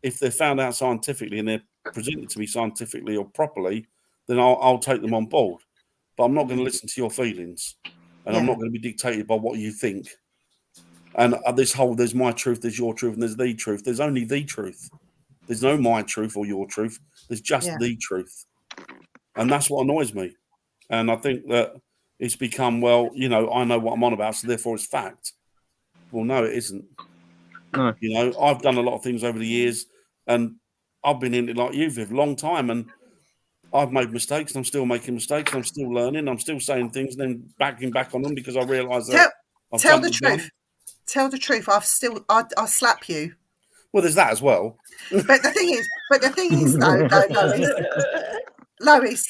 if they're found out scientifically and they're presented to me scientifically or properly, then I'll take them on board. But I'm not going to listen to your feelings, and I'm not going to be dictated by what you think. And there's my truth, there's your truth, and there's the truth. There's only the truth. There's no my truth or your truth. There's just the truth. And that's what annoys me. And I think that it's become, I know what I'm on about, so therefore it's fact. Well, no, it isn't. No. I've done a lot of things over the years, and I've been in it like you, Viv, a long time, and I've made mistakes, and I'm still making mistakes, and I'm still learning, I'm still saying things and then backing back on them because I realise that tell the truth. Tell the truth. I'll slap you. Well, there's that as well. But the thing is, though, Lois,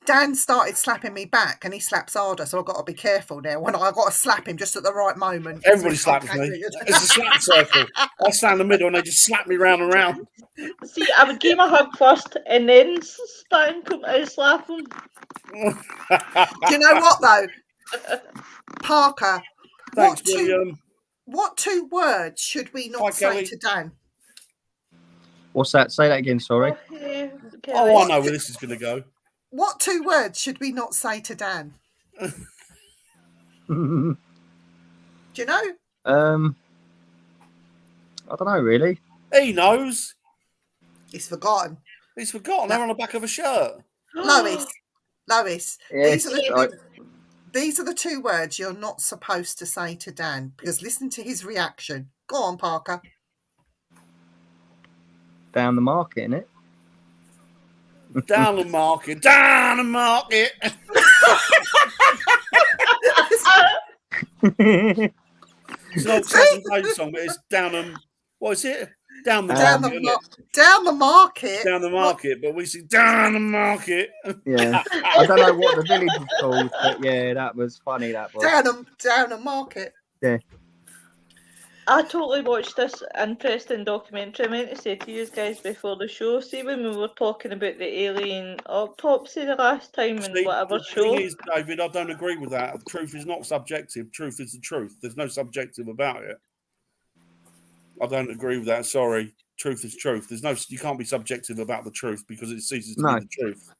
Dan started slapping me back, and he slaps harder, so I've got to be careful now. When I've got to slap him just at the right moment. Everybody slaps me. It's a slap circle. I stand in the middle, and they just slap me round and round. See, I would give him a hug first, and then slap him. Do you know what, though? Parker, Thanks, William. What two words should we not say to Dan? What's that? Say that again, sorry. Oh, I know where this is going to go. What two words should we not say to Dan? Do you know? I don't know, really. He knows. He's forgotten. They're on the back of a shirt. Lois, Yes, these are the two words you're not supposed to say to Dan, because listen to his reaction. Go on, Parker. Down the market, innit? Down the market. Down the market. It's an old Seven Days song, but it's down what is it? Down the market. Down the market. Down the market, but we see down the market. Yeah. I don't know what the village is called, but yeah, that was funny. That was down the market. Yeah. I totally watched this interesting documentary. I meant to say to you guys before the show. See, when we were talking about the alien autopsy the last time and whatever show. The thing is, David, I don't agree with that. Truth is not subjective. Truth is the truth. There's no subjective about it. I don't agree with that. Sorry. Truth is truth. You can't be subjective about the truth because it ceases to be the truth.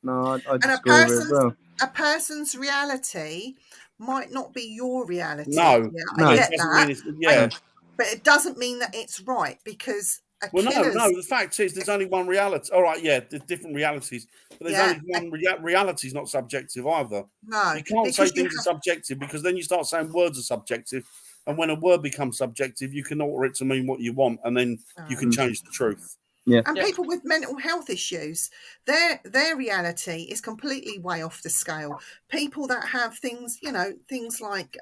No, I disagree with it as well. A person's reality might not be your reality. No, I get that. But it doesn't mean that it's right, because no. The fact is, there's only one reality. All right, there's different realities, but there's only one reality. Is not subjective either. No, you can't say things are subjective, because then you start saying words are subjective, and when a word becomes subjective, you can alter it to mean what you want, and then you can change the truth. Yeah. And people with mental health issues, their reality is completely way off the scale. People that have things, things like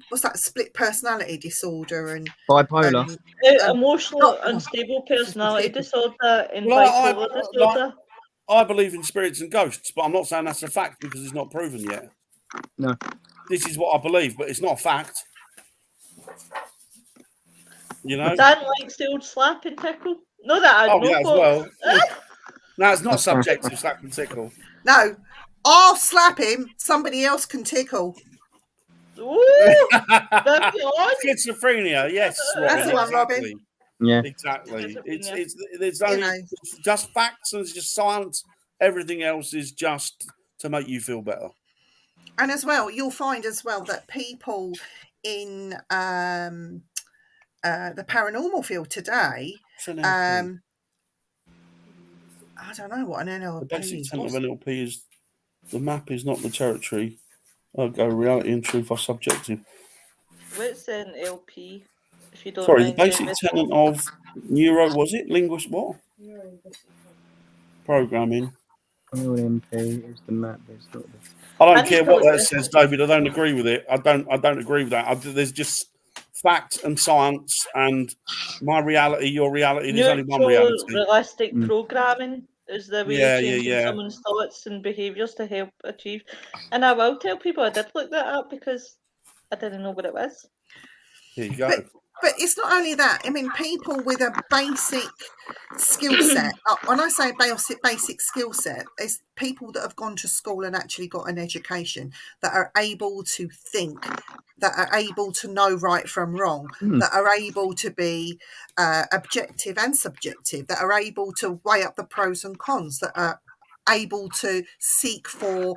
what's that, split personality disorder and Bipolar. Emotional unstable personality disorder and bipolar disorder. I believe in spirits and ghosts, but I'm not saying that's a fact because it's not proven yet. No. This is what I believe, but it's not a fact. Dan likes the old slap and tickle. No, that I know. Yeah, as well. No, it's not subjective, slap and tickle. No, I'll slap him. Somebody else can tickle. Ooh, schizophrenia, yes, Robin, that's the one, exactly. Robin. Yeah, exactly. There's only just facts and it's just science. Everything else is just to make you feel better. And as well, you'll find as well that people in the paranormal field today, I don't know what an NLP the basic is. tenet of NLP is the map is not the territory. Reality and truth are subjective. What's an LP? If you don't Sorry, mind, the basic tenet of linguist what? Programming. NLP is the map. It's not the... I don't care what that says, David. I don't agree with it. I don't agree with that. There's just fact and science and my reality, your reality. There's only one reality. Realistic programming is the way of changing someone's thoughts and behaviours to help achieve. And I will tell people I did look that up because I didn't know what it was. Here you go. But it's not only that. I mean, people with a basic skill set. When I say basic skill set, it's people that have gone to school and actually got an education, that are able to think, that are able to know right from wrong, that are able to be objective and subjective, that are able to weigh up the pros and cons, that are able to seek for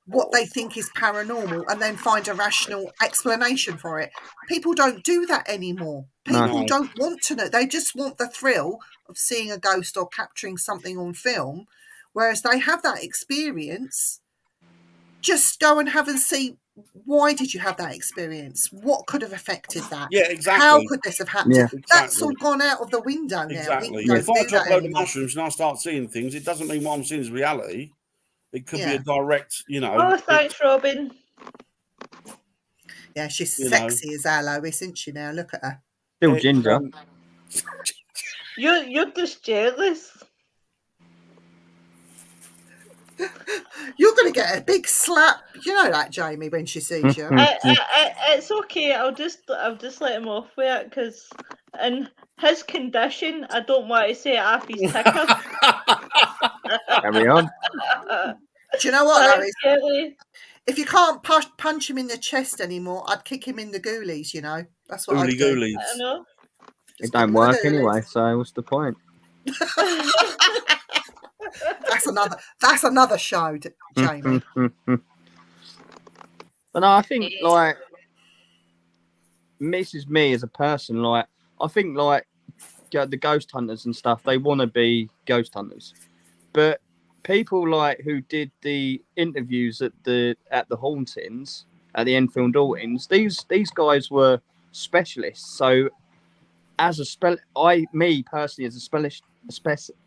what they think is paranormal and then find a rational explanation for it. People don't do that anymore. People don't want to know. They just want the thrill of seeing a ghost or capturing something on film. Whereas they have that experience, just go and have and see, why did you have that experience? What could have affected that? Yeah, exactly. How could this have happened? Yeah, That's all gone out of the window now. Exactly. If I drop a load of mushrooms and I start seeing things, it doesn't mean what I'm seeing is reality. It could be a direct, Oh, thanks, Robin. Yeah, she's sexy as aloe, isn't she now? Look at her. Still ginger. You're just jealous. You're going to get a big slap. You know that, Jamie, when she sees you. It's okay. I'll just let him off with it because in his condition, I don't want to say it off his ticker. Carry on. Do you know what, Larry? If you can't punch him in the chest anymore, I'd kick him in the ghoulies, you know. That's what I'd do. I know. It don't work anyway, so what's the point? That's another show, Jamie. But no, I think like this is me as a person. Like I think like the ghost hunters and stuff, they want to be ghost hunters, but people like who did the interviews at the hauntings at the Enfeild hauntings, these guys were specialists. So as me personally as a specialist,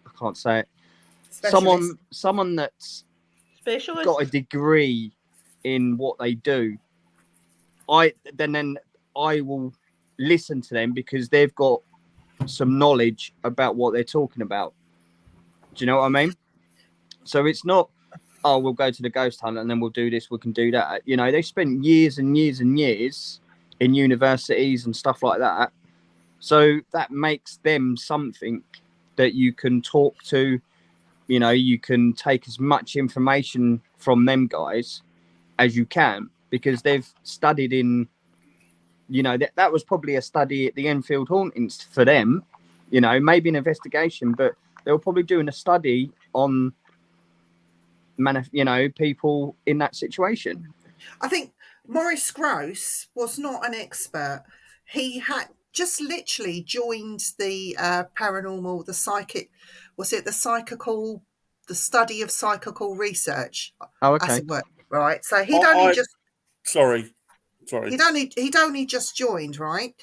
I can't say it. Someone that's specialist, got a degree in what they do, I will listen to them because they've got some knowledge about what they're talking about. Do you know what I mean? So it's not, oh, we'll go to the ghost hunt and then we'll do this, we can do that. You know, they spent years and years and years in universities and stuff like that. So that makes them something that you can talk to. You know, you can take as much information from them guys as you can because they've studied in, you know, that was probably a study at the Enfeild hauntings for them, you know, maybe an investigation, but they were probably doing a study on, you know, people in that situation. I think Maurice Grosse was not an expert. He had just literally joined the paranormal, the psychic, was it the psychical, the study of psychical research? Oh, okay. As it were, right. So he'd only just sorry. He'd only just joined, right?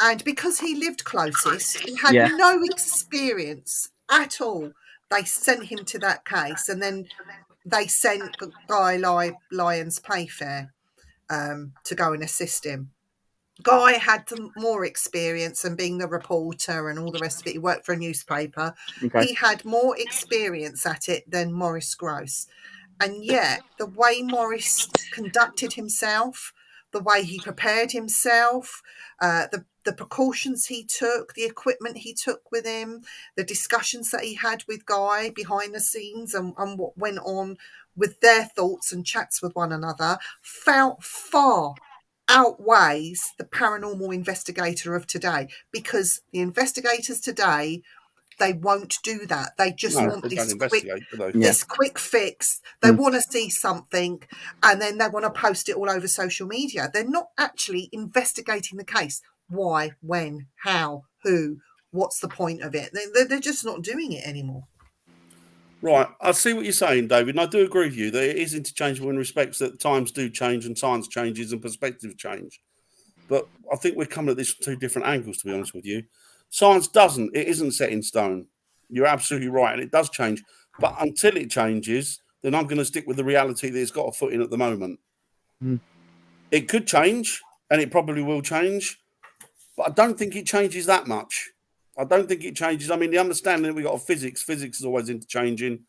And because he lived closest, he had no experience at all. They sent him to that case, and then they sent Guy Lyons Playfair to go and assist him. Guy had more experience, and being the reporter and all the rest of it, he worked for a newspaper. Okay. He had more experience at it than Maurice Grosse. And yet, the way Maurice conducted himself, the way he prepared himself, the precautions he took, the equipment he took with him, the discussions that he had with Guy behind the scenes, and what went on with their thoughts and chats with one another, far outweighs the paranormal investigator of today, because the investigators today, they won't do that. They just want this quick fix. They want to see something, and then they want to post it all over social media. They're not actually investigating the case. Why, when, how, who, what's the point of it? They're just not doing it anymore. Right, I see what you're saying, David, and I do agree with you that it is interchangeable in respects that times do change and science changes and perspectives change. But I think we're coming at this from two different angles, to be honest with you. Science it isn't set in stone. You're absolutely right, and it does change. But until it changes, then I'm going to stick with the reality that it's got a foot in at the moment. It could change, and it probably will change, but I don't think it changes that much. I don't think it changes. I mean, the understanding that we got of physics is always interchanging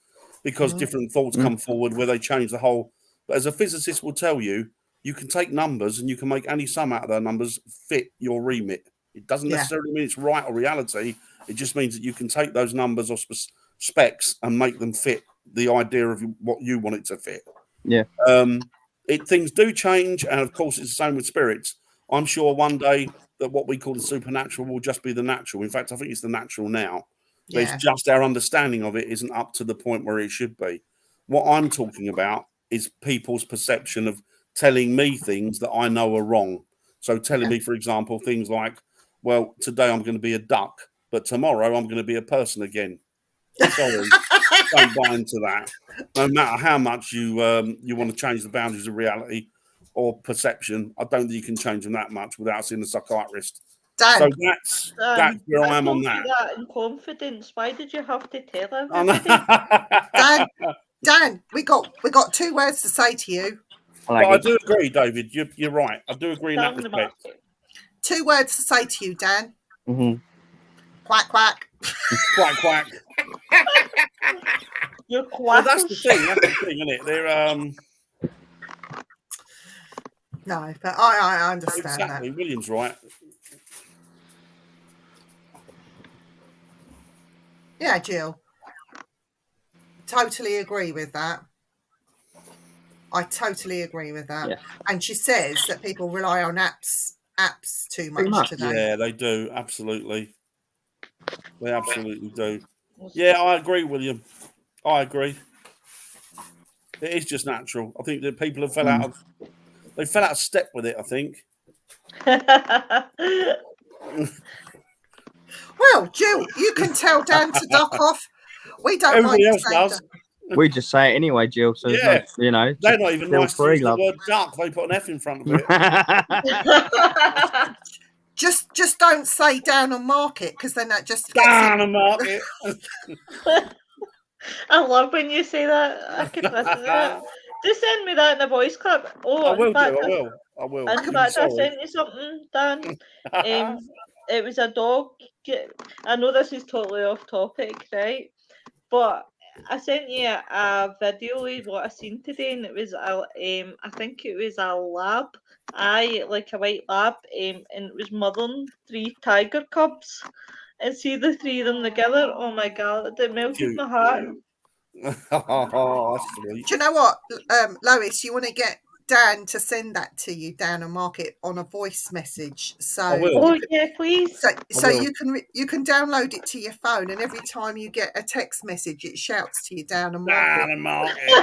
because different thoughts come forward where they change the whole. But as a physicist will tell you, you can take numbers and you can make any sum out of those numbers fit your remit. It doesn't necessarily mean it's right or reality. It just means that you can take those numbers or specs and make them fit the idea of what you want it to fit. Yeah. Things do change, and of course, it's the same with spirits. I'm sure one day that what we call the supernatural will just be the natural. In fact, I think it's the natural now. But it's just our understanding of it isn't up to the point where it should be. What I'm talking about is people's perception of telling me things that I know are wrong. So telling me, for example, things like, well, today I'm going to be a duck, but tomorrow I'm going to be a person again. Sorry, don't buy into that. No matter how much you want to change the boundaries of reality or perception, I don't think you can change them that much without seeing a psychiatrist. Dan, so that's where I am on that. That in confidence. Why did you have to tell everybody? Dan, we got 2 words to say to you. I do agree, David. You're right. I do agree in that respect. 2 words to say to you, Dan. Quack, quack. Quack, quack. You're quack. Well, that's the thing, isn't it? They're No, but I understand exactly. that. William's right. Yeah, Jill. Totally agree with that. I totally agree with that. Yeah. And she says that people rely on apps too much today. Yeah, they do. Absolutely. They absolutely do. Yeah, I agree, William. I agree. It is just natural. I think that people have fell out of step with it, I think. Well, Jill, you can tell Dan to duck off. We don't Everybody like else does. We just say it anyway, Jill. So yeah, no, they're not even nice to use the word duck. They put an F in front of it. Just don't say down on market, because then that just down on market. I love when you say that. I can listen to that. Just send me that in a voice clip. Oh, I will. I will. In fact, I sent you something, Dan. It was a dog. I know this is totally off topic, right? But I sent you a video of what I seen today, and it was I think it was a lab, like a white lab, and it was mothering 3 tiger cubs, and see the 3 of them together. Oh my god, it melted my heart. Oh, sweet. Do you know what, Lois? You want to get Dan to send that to you down and mark it on a voice message. So I will. Oh yeah, please. So you can download it to your phone, and every time you get a text message, it shouts to you down and mark Down it. and mark it.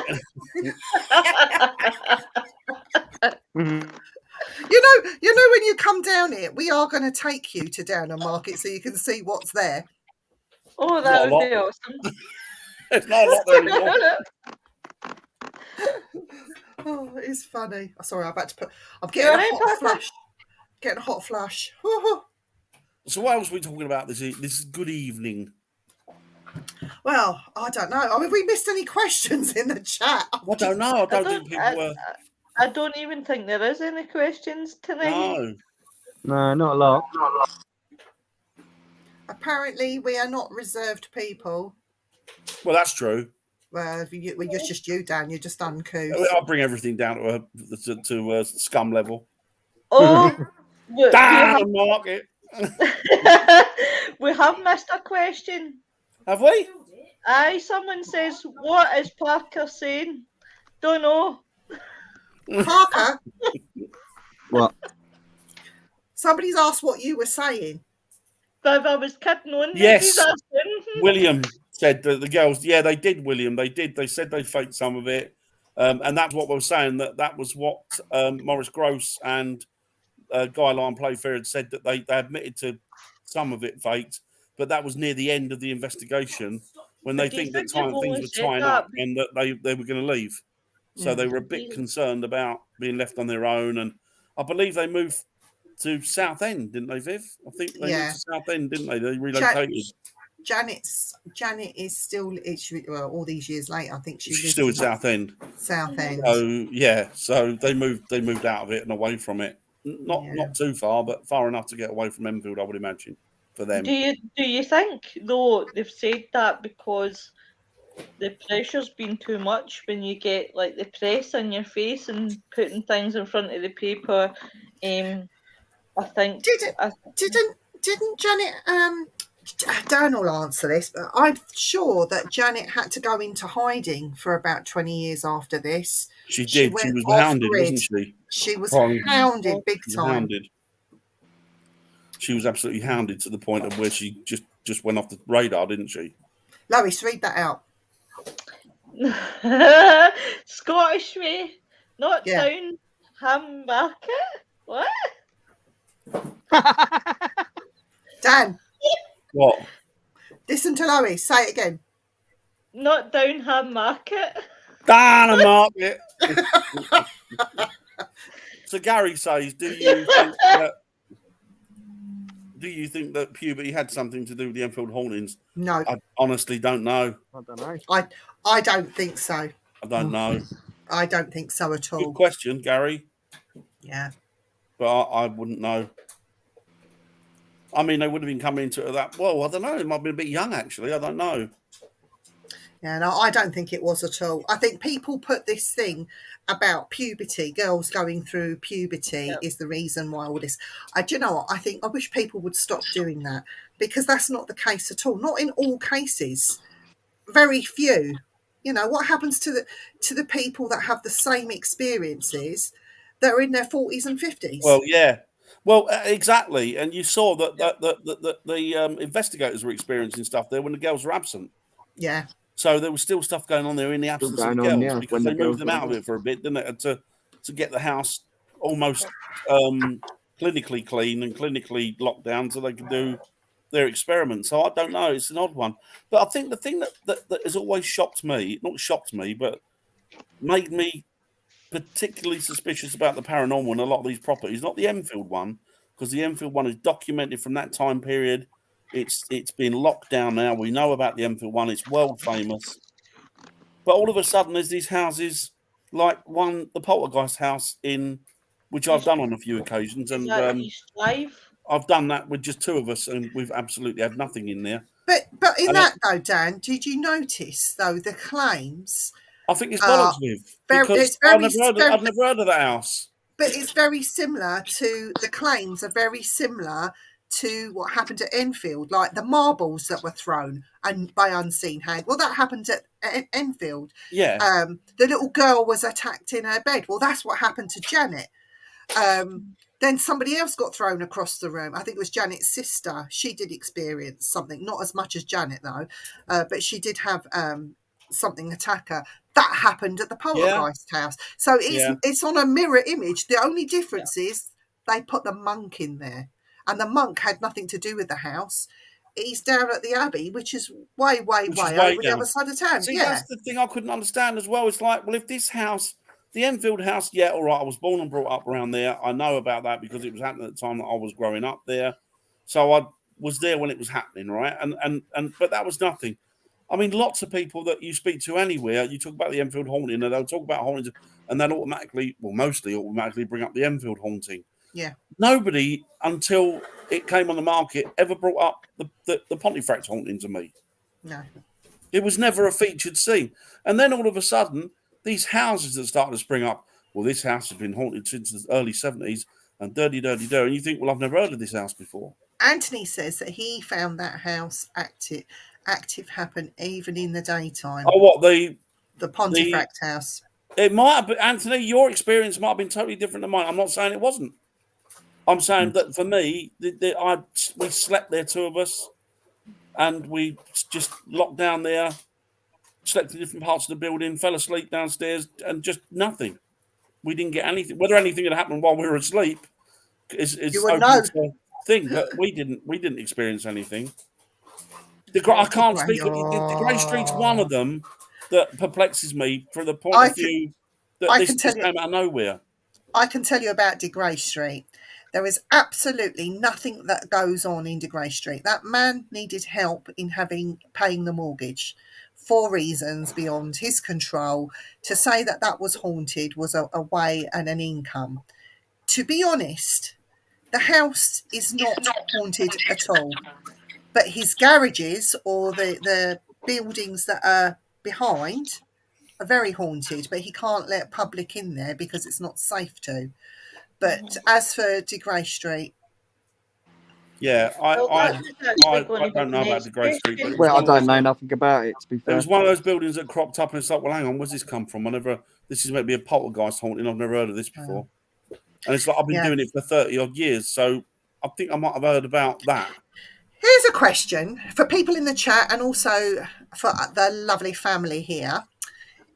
You know when you come down here, we are going to take you to Down and Market so you can see what's there. Oh, that would be awesome. It's not a lot there anymore. Oh, it's funny. Sorry, I'm getting a hot flush. Getting a hot flush. Woo-hoo. So what else are we talking about this good evening? Well, I don't know. I mean, we missed any questions in the chat? I don't know. I don't think people were. I don't even think there is any questions tonight. No. No, not a lot. Apparently, we are not reserved people. Well, that's true. Well, you're just you, Dan. You're just uncouth. I'll bring everything down to scum level. Oh, Damn, Market. we have missed a question. Have we? Aye, someone says, what is Parker saying? Don't know. Parker, What? somebody's asked what you were saying. But I was kidding on. Yes. William said that the girls, yeah, they did, William. They did. They said they faked some of it. And that's what we were saying, that was what Maurice Gross and Guy Lyon Playfair had said, that they admitted to some of it faked, but that was near the end of the investigation when they think that things were tying up and that they were going to leave. So they were a bit concerned about being left on their own. And I believe they moved to Southend, didn't they, Viv? I think they moved to Southend, didn't they? They relocated. Janet is still, well, all these years later, I think she's still in Southend. Southend. So yeah, so they moved out of it and away from it. Not too far, but far enough to get away from Enfeild, I would imagine, for them. Do you think though they've said that because the pressure's been too much when you get like the press in your face and putting things in front of the paper? I think didn't Janet Dan will answer this, but I'm sure that Janet had to go into hiding for about 20 years after this. She did. She was hounded, wasn't she? She was hounded big time. She was absolutely hounded to the point of where she just went off the radar, didn't she? Lois, read that out. Scottish way, not down Hammarket. What? Dan. What? Listen to Lois. Say it again. Not down Hammarket. Down a market. So Gary says, do you think that puberty had something to do with the Enfeild hauntings? No. I honestly don't know. I don't know. I don't think so. I don't know. I don't think so at all. Good question, Gary. Yeah. But I wouldn't know. I mean, they would have been coming into that. Well, I don't know. It might have been a bit young, actually. I don't know. Yeah, no, I don't think it was at all. I think people put this thing about puberty, girls going through puberty is the reason why all this. Do you know what? I think I wish people would stop doing that, because that's not the case at all. Not in all cases. Very few. You know, what happens to the people that have the same experiences that are in their 40s and 50s? Well, yeah. Well, exactly. And you saw that the investigators were experiencing stuff there when the girls were absent. Yeah. So there was still stuff going on there in the absence of the girls, because they moved them out of it for a bit, didn't it? To get the house almost clinically clean and clinically locked down so they could do their experiments. So I don't know. It's an odd one. But I think the thing that has always not shocked me, but made me particularly suspicious about the paranormal in a lot of these properties, not the Enfeild one, because the Enfeild one is documented from that time period. It's been locked down now. We know about the Enfeild one. It's world famous. But all of a sudden, there's these houses like the Poltergeist house which I've done on a few occasions, and I've done that with just two of us, and we've absolutely had nothing in there. But in that though, Dan, did you notice though the claims? I think it's bollocks, because I've never heard of that house. But it's very similar to the claims are very similar to what happened at Enfeild, like the marbles that were thrown and by unseen hand. Well, that happened at Enfeild. Yeah. The little girl was attacked in her bed. Well, that's what happened to Janet. Then somebody else got thrown across the room. I think it was Janet's sister. She did experience something, not as much as Janet though, but she did have something attack her. That happened at the Poltergeist house. So it's on a mirror image. The only difference is they put the monk in there. And the monk had nothing to do with the house. He's down at the Abbey, which is way over the other side of town. See, that's the thing I couldn't understand as well. It's like, well, if this house, the Enfeild house, yeah, all right, I was born and brought up around there. I know about that because it was happening at the time that I was growing up there. So was there when it was happening, right? And but that was nothing. I mean, lots of people that you speak to anywhere, you talk about the Enfield haunting, and they'll talk about hauntings, and they'll automatically, well, mostly automatically bring up the Enfield haunting. Yeah. Nobody, until it came on the market, ever brought up the Pontefract haunting to me. No. It was never a featured scene. And then all of a sudden, these houses that started to spring up, well, this house has been haunted since the early 70s, and dirty, and you think, well, I've never heard of this house before. Anthony says that he found that house active happen even in the daytime. Oh, what, the Pontefract house? It might have been, Anthony, your experience might have been totally different than mine. I'm not saying it wasn't. I'm saying that for me, we slept there, two of us, and we just locked down there, slept in different parts of the building, fell asleep downstairs, and just nothing. We didn't get anything. Whether anything had happened while we were asleep is open to thing, but we didn't experience anything. I can't speak. The Grey Street's one of them that perplexes me from the point of view that this just came out of nowhere. I can tell you about De Grey Street. There is absolutely nothing that goes on in De Grey Street. That man needed help in paying the mortgage for reasons beyond his control. To say that that was haunted was a way and an income. To be honest, the house is not haunted at all. But his garages or the buildings that are behind are very haunted, but he can't let public in there because it's not safe to. But as for De Grey Street, yeah, I don't know about De Grey Street. But I don't know nothing about it, to be fair. It was one of those buildings that cropped up, and it's like, well, hang on, where's this come from? This is maybe a poltergeist haunting. I've never heard of this before. And it's like, I've been doing it for 30 odd years, so I think I might have heard about that. Here's a question for people in the chat and also for the lovely family here.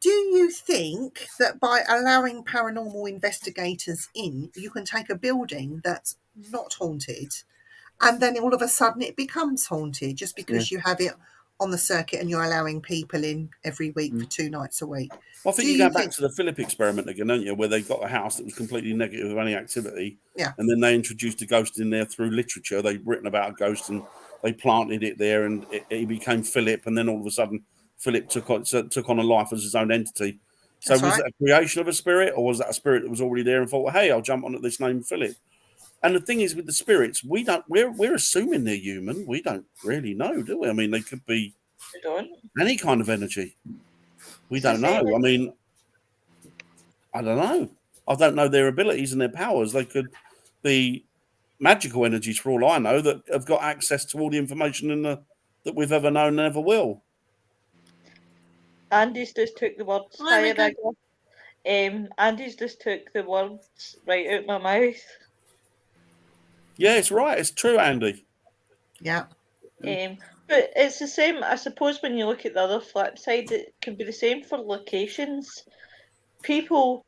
Do you think that by allowing paranormal investigators in, you can take a building that's not haunted and then all of a sudden it becomes haunted just because you have it on the circuit and you're allowing people in every week for 2 nights a week? Well, I think you're going back to the Philip experiment again, don't you? Where they got a house that was completely negative of any activity. Yeah. And then they introduced a ghost in there through literature. They'd written about a ghost and they planted it there and it became Philip. And then all of a sudden, Philip took on a life as his own entity. So was that a creation of a spirit, or was that a spirit that was already there and thought, hey, I'll jump onto this name Philip? And the thing is with the spirits, we're assuming they're human. We don't really know, do we? I mean, they could be any kind of energy. We don't know. I mean, I don't know. I don't know their abilities and their powers. They could be magical energies, for all I know, that have got access to all the information that we've ever known and ever will. Andy's just took the words. Andy's just took the words right out my mouth. Yeah, it's right. It's true, Andy. Yeah. But it's the same, I suppose, when you look at the other flip side, it can be the same for locations. People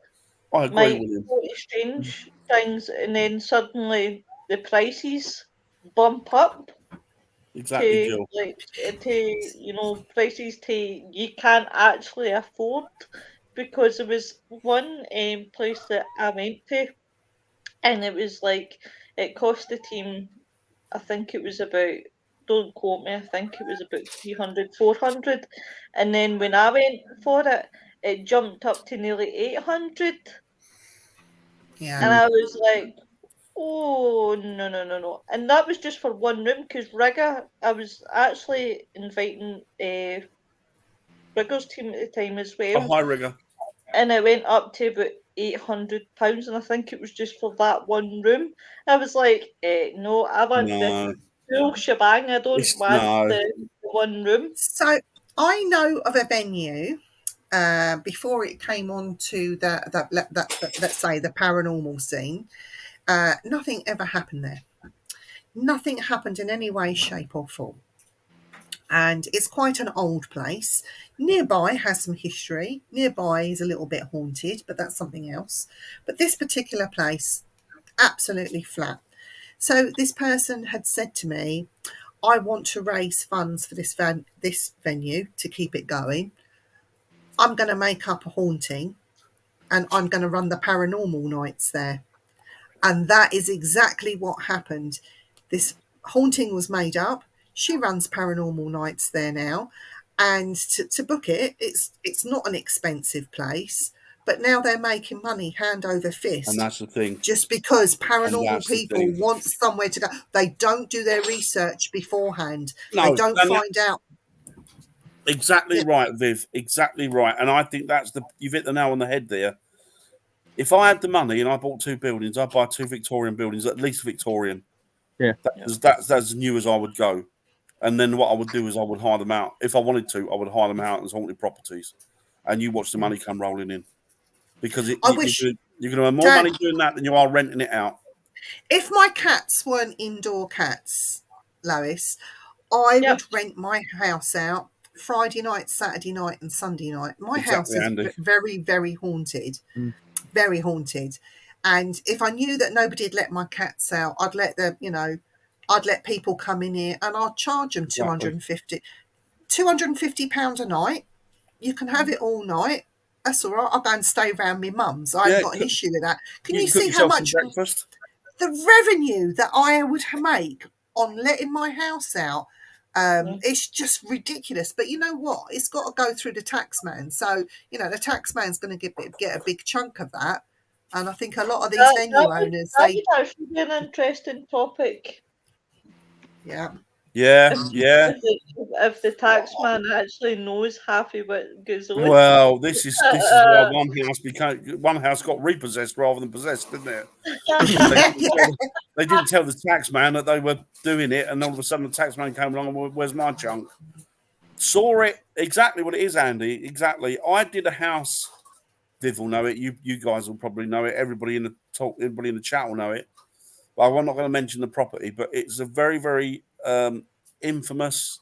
might go to strange things and then suddenly the prices bump up. Exactly, to prices you can't actually afford, because there was one place that I went to and it was like it cost the team, I think it was about, don't quote me, I think it was about 300, 400, and then when I went for it, it jumped up to nearly 800. Yeah. And I was like, oh, no. And that was just for one room, because Rigger, I was actually inviting Rigger's team at the time as well. Oh, hi, Rigger. And it went up to about £800, and I think it was just for that one room. I was like, no, I want the full shebang. I don't want the one room. So I know of a venue before it came on to that let's say the paranormal scene. Nothing ever happened there. Nothing happened in any way, shape or form. And it's quite an old place. Nearby has some history. Nearby is a little bit haunted, but that's something else. But this particular place, absolutely flat. So this person had said to me, I want to raise funds for this venue to keep it going. I'm going to make up a haunting and I'm going to run the paranormal nights there. And that is exactly what happened. This Haunting was made up. She runs paranormal nights there now, and to book it, it's not an expensive place. But now they're making money hand over fist. And that's the thing. Just because paranormal that's the people thing. want somewhere to go. They don't do their research beforehand. No, they don't and find out. Exactly right, Viv. Exactly right. And I think you've hit the nail on the head there. If I had the money and I bought 2 buildings, I'd buy 2 Victorian buildings, at least Victorian. Yeah. That's as new as I would go. And then what I would do is I would hire them out. If I wanted to, I would hire them out as haunted properties. And you watch the money come rolling in. Because you're going to earn more money doing that than you are renting it out. If my cats weren't indoor cats, Lois, I would rent my house out Friday night, Saturday night, and Sunday night. My house is very, very haunted. Very haunted. And if I knew that nobody'd let my cats out, I'd let people come in here and I'd charge them £250 a night. You can have it all night. That's all right. I'll go and stay around my mum's. I haven't got an issue with that. Can you see how much the revenue that I would make on letting my house out? It's just ridiculous. But you know what? It's got to go through the tax man. So, the tax man's going to get a big chunk of that. And I think a lot of these venue owners... That would actually be an interesting topic. Yeah. If the tax man actually knows half of what goes on. Well, this is why one house got repossessed rather than possessed, didn't it? They didn't tell the tax man that they were doing it, and all of a sudden the tax man came along and where's my chunk? Saw it exactly what it is, Andy. Exactly. I did a house. Viv will know it. You guys will probably know it. Everybody in the chat will know it. Well, I'm not going to mention the property, but it's a very, very infamous,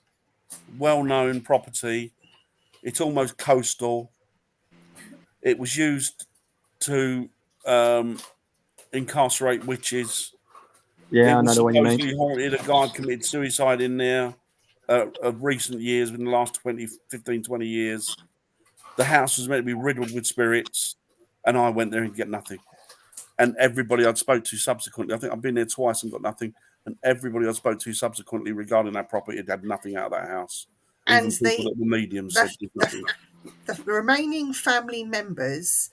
well-known property. It's almost coastal. It was used to incarcerate witches. Yeah, I know the one you mean. It was supposedly haunted. A guy committed suicide in there of recent years, within the last 15, 20 years. The house was meant to be riddled with spirits, and I went there and get nothing. And everybody I'd spoke to subsequently, I think I've been there twice and got nothing. And everybody I spoke to subsequently regarding that property had nothing out of that house. Even And people that were mediums said nothing. The remaining family members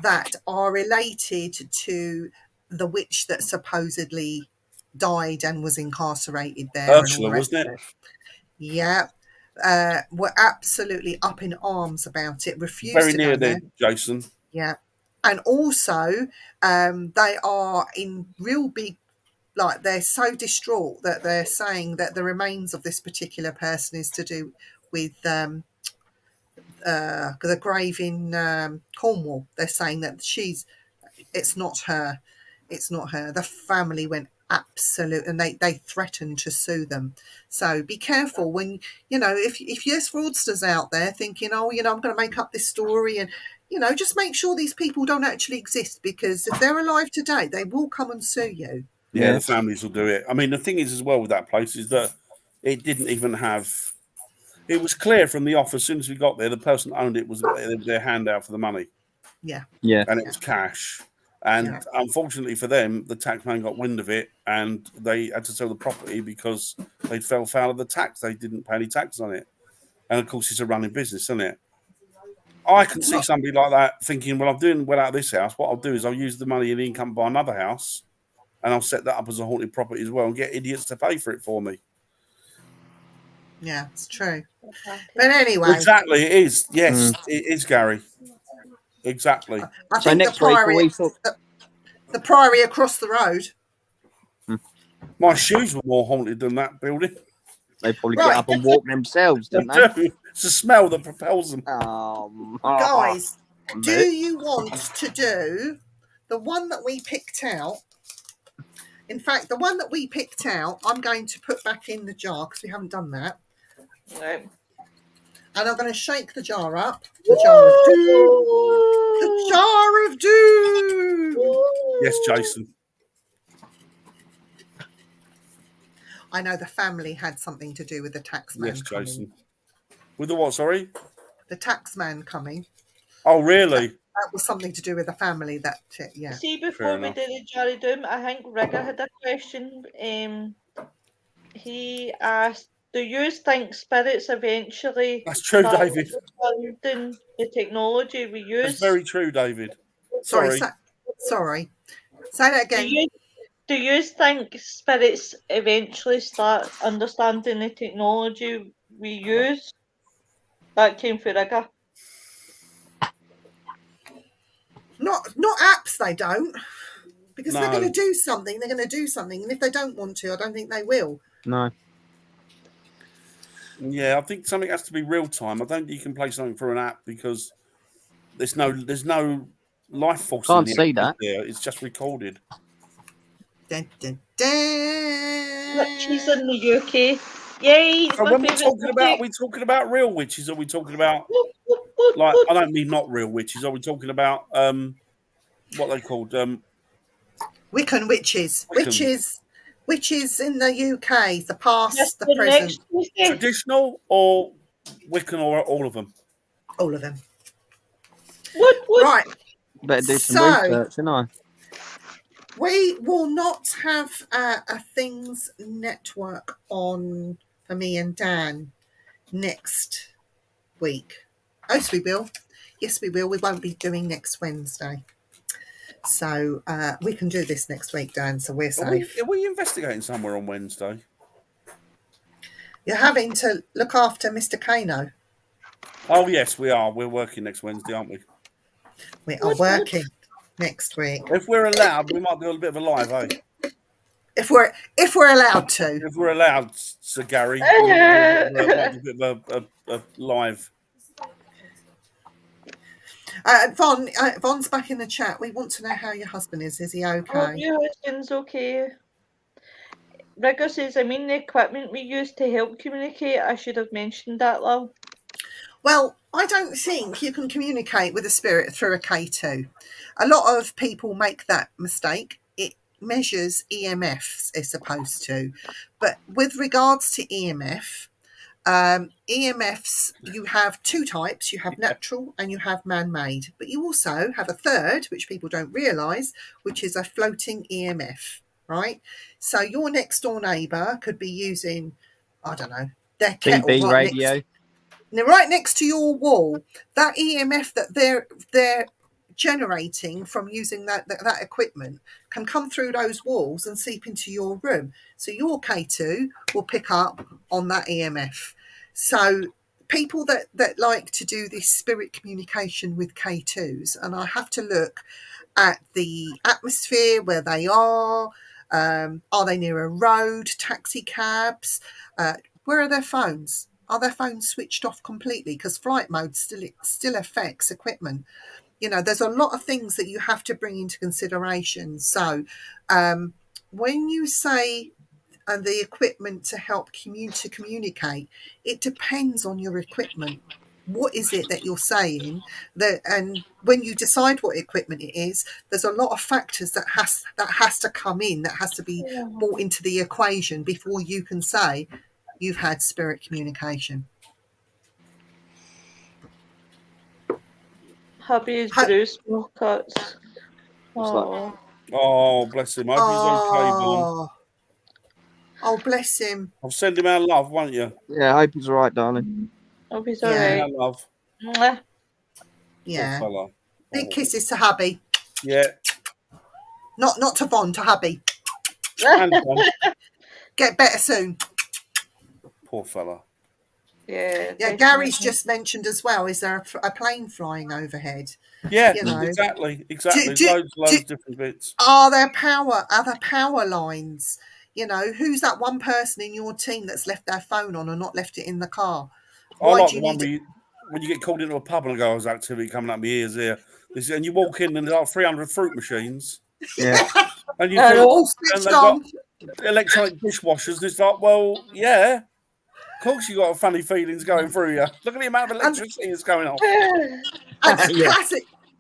that are related to the witch that supposedly died and was incarcerated there. Ursula, wasn't it? Yeah. Were absolutely up in arms about it, refused very to near go there. Jason. Yeah. And also, they are in real big, like, they're so distraught that they're saying that the remains of this particular person is to do with the grave in Cornwall. They're saying that it's not her. It's not her. The family went absolute, and they threatened to sue them. So be careful when, if there's fraudsters out there thinking, I'm going to make up this story, and, just make sure these people don't actually exist, because if they're alive today, they will come and sue you. Yeah, the families will do it. I mean, the thing is as well with that place is that it didn't even have... It was clear from the off as soon as we got there, the person that owned it was their handout for the money. Yeah. And it was cash. And unfortunately for them, the taxman got wind of it and they had to sell the property because they fell foul of the tax. They didn't pay any tax on it. And of course, it's a running business, isn't it? I can see somebody like that thinking, well, I'm doing well out of this house. What I'll do is I'll use the money and income buy another house, and I'll set that up as a haunted property as well and get idiots to pay for it for me. Yeah, it's true. But anyway. Exactly, it is. Yes, it is, Gary. Exactly. I think the Priory across the road. My shoes were more haunted than that building. They probably get up and walk themselves, don't they? It's the smell that propels them. Guys, do you want to do the one that we picked out? In fact, the one that we picked out, I'm going to put back in the jar because we haven't done that. Right. And I'm going to shake the jar up. The jar of doom. The jar of doom. Yes, Jason. I know the family had something to do with the taxman. Yes, Jason. With the what, sorry? The taxman coming. Oh, really? That was something to do with the family. See, before we did the Jar of Doom, I think Rigger had a question. he asked, "Do you think spirits eventually That's true, start David. understanding the technology we That's use? very true, David. Sorry. Sorry. Sorry. Say that again. Do you think spirits eventually start understanding the technology we use?" That came for Rigger. Not apps. They don't, because No. they're going to do something. They're going to do something, and if they don't want to, I don't think they will. No. Yeah, I think something has to be real time. I don't think you can play something through an app because there's no life force Can't in the see app that. there. It's just recorded. Dun, dun, dun. She's in the UK. Yay! It's So my when we're favourite talking about, are subject. we talking about real witches? Or are we talking about, like, I don't mean not real witches? Are we talking about what they called Wiccan witches. Wiccans? Witches in the UK, the past, Just the the present, next Tuesday. Traditional or Wiccan or all of them? all of them. What? Right. Better do some So- research, didn't I? We will not have a Things Network on for me and Dan next week. Oh, yes, we will. Yes, we will. We won't be doing next Wednesday. So we can do this next week, Dan, so we're safe. Are we investigating somewhere on Wednesday? You're having to look after Mr. Kano. Oh, yes, we are. We're working next Wednesday, aren't we? We are working next week. If we're allowed, we might do a bit of a live, eh? If we're allowed to. If we're allowed, Sir Gary, we might do a bit of a live. Von's back in the chat. We want to know how your husband is. Is he Oh, okay? your husband's okay. Rigger says, I mean the equipment we use to help communicate. I should have mentioned that, love. Well, I don't think you can communicate with a spirit through a K2. A lot of people make that mistake. It measures EMFs, it's supposed to. But with regards to EMFs, you have two types. You have natural and you have man-made. But you also have a third, which people don't realise, which is a floating EMF, right? So your next door neighbour could be using, I don't know, their kettle BB radio. right next to your wall. That EMF that they're generating from using that equipment can come through those walls and seep into your room. So your K2 will pick up on that EMF. So people that like to do this spirit communication with K2s, and I have to look at the atmosphere where they are they near a road, taxi cabs, where are their phones? Are their phones switched off completely? Because flight mode still affects equipment. You know, there's a lot of things that you have to bring into consideration. So when you say the equipment to help to communicate, it depends on your equipment. What is it that you're saying? And when you decide what equipment it is, there's a lot of factors that has to come in, that has to be brought into the equation before you can say you've had spirit communication. Hubby's Bruce Wilcox. Oh, bless him. I hope he's okay, Von. Oh, bless him. I'll send him our love, won't you? Yeah, I hope he's all right, darling. Hope he's Yeah. all right. Our love. Mwah. Yeah. Poor fella. Big kisses to hubby. Yeah. Not to Von, to hubby. And Von. Get better soon. Poor fella. Yeah. Yeah, Gary's just mentioned as well, is there a plane flying overhead? Yeah, You know. exactly. Loads of different bits. Are there power lines? You know, who's that one person in your team that's left their phone on or not left it in the car? I like the one when you get called into a pub and go, "There's activity coming up my ears here," and you walk in and there's like 300 fruit machines. Yeah. And you all think, and switched they've on. got electronic dishwashers. And it's like, well, yeah, of course you got funny feelings going through you. Look at the amount of electricity that's going off. And Yeah.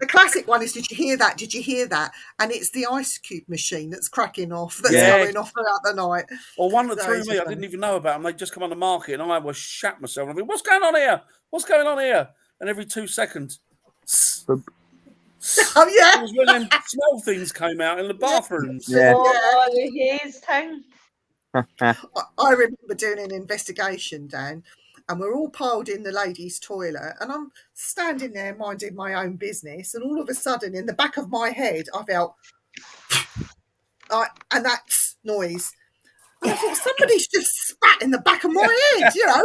the classic one is, did you hear that? Did you hear that? And it's the ice cube machine that's cracking off, that's going off throughout the night. Or one that threw Those me, are I fun. didn't even know about them. They'd just come on the market and I was shat myself. I mean, what's going on here? What's going on here? And every 2 seconds, Oh, yeah. it was when them smell things came out in the bathrooms. Yeah. Oh, the haze thing. I remember doing an investigation, Dan, and we're all piled in the ladies' toilet, and I'm standing there minding my own business, and all of a sudden, in the back of my head, I felt, and that noise. And I thought, somebody's just spat in the back of my head, you know.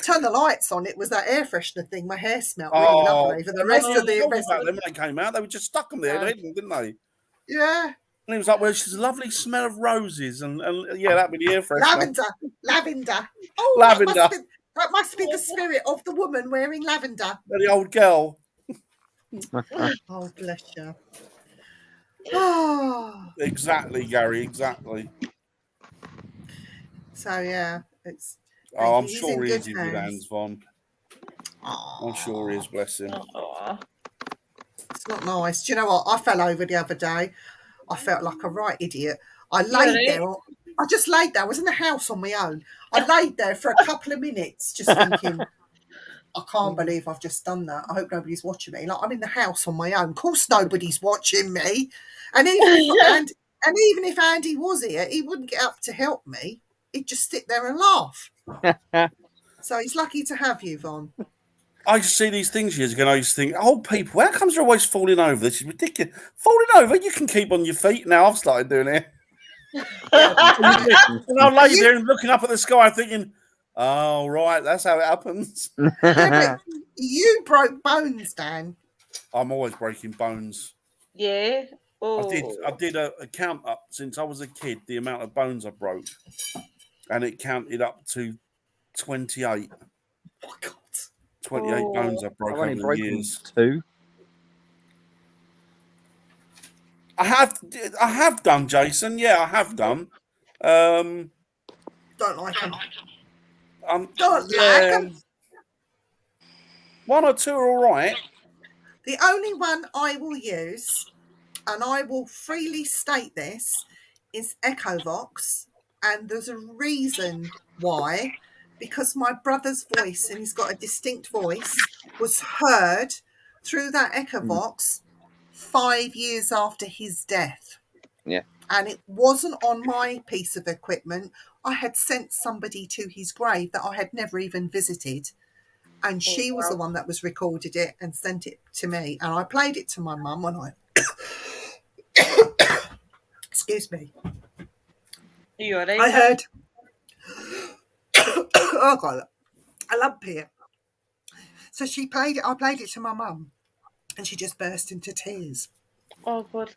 Turn the lights on. It was that air freshener thing. My hair smelled really lovely for the rest of the investigation. When they came out, they were just stuck them there, didn't they? Yeah. And it was like, well, she's a lovely smell of roses, and yeah, that'd be the air freshener. Lavender. Oh, lavender. That must be the spirit of the woman wearing lavender. The old girl. Oh, bless you. Oh. Exactly, Gary. Exactly. So yeah, it's. I'm sure he is in good hands, Von. I'm sure he is. Bless him. It's not nice. Do you know what? I fell over the other day. I felt like a right idiot. I laid there. I just laid there. I was in the house on my own. I laid there for a couple of minutes just thinking, I can't believe I've just done that. I hope nobody's watching me. Like, I'm in the house on my own. Of course nobody's watching me. And even if Andy was here, he wouldn't get up to help me. He'd just sit there and laugh. So he's lucky to have you, Von. I used to see these things years ago, and I used to think, old people, how comes they're always falling over? This is ridiculous. Falling over, you can keep on your feet. Now I've started doing it. And I'm laying there and looking up at the sky thinking, oh, right, that's how it happens. Yeah, but you broke bones, Dan. I'm always breaking bones. Yeah. Oh. I did a count up since I was a kid, the amount of bones I broke. And it counted up to 28. Oh, my God. 28 bones I broke over the years. 2. I have done, Jason. Yeah, I have done. Don't like them. Don't like them. 1 or 2 are all right. The only one I will use, and I will freely state this, is Echovox. And there's a reason why. Because my brother's voice, and he's got a distinct voice, was heard through that Echovox 5 years after his death. Yeah. And it wasn't on my piece of equipment. I had sent somebody to his grave that I had never even visited. And she was the one that was recorded it and sent it to me. And I played it to my mum when I... Excuse me. Are you all right? I heard... Oh, God. A lump here. So she played it. I played it to my mum. And she just burst into tears. Oh, God.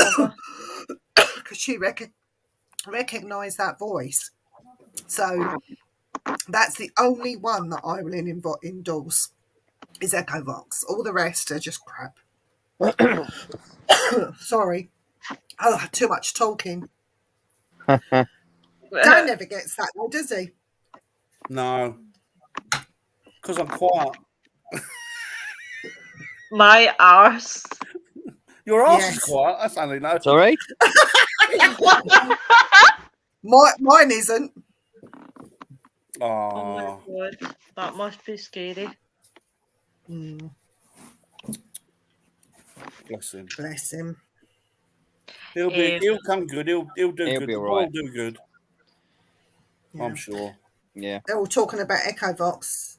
Because she recognised that voice. So that's the only one that I will endorse is Echovox. All the rest are just crap. Sorry. Oh, too much talking. Dan never gets that though, does he? No. Because I'm quiet. My arse. Your arse is quiet. That's only no. Sorry? Mine isn't. Oh my God. That must be scary. Bless him. Bless him. He'll come good. He'll do He'll good. be all right. He'll do good. Yeah. I'm sure. Yeah. They're all talking about Echovox.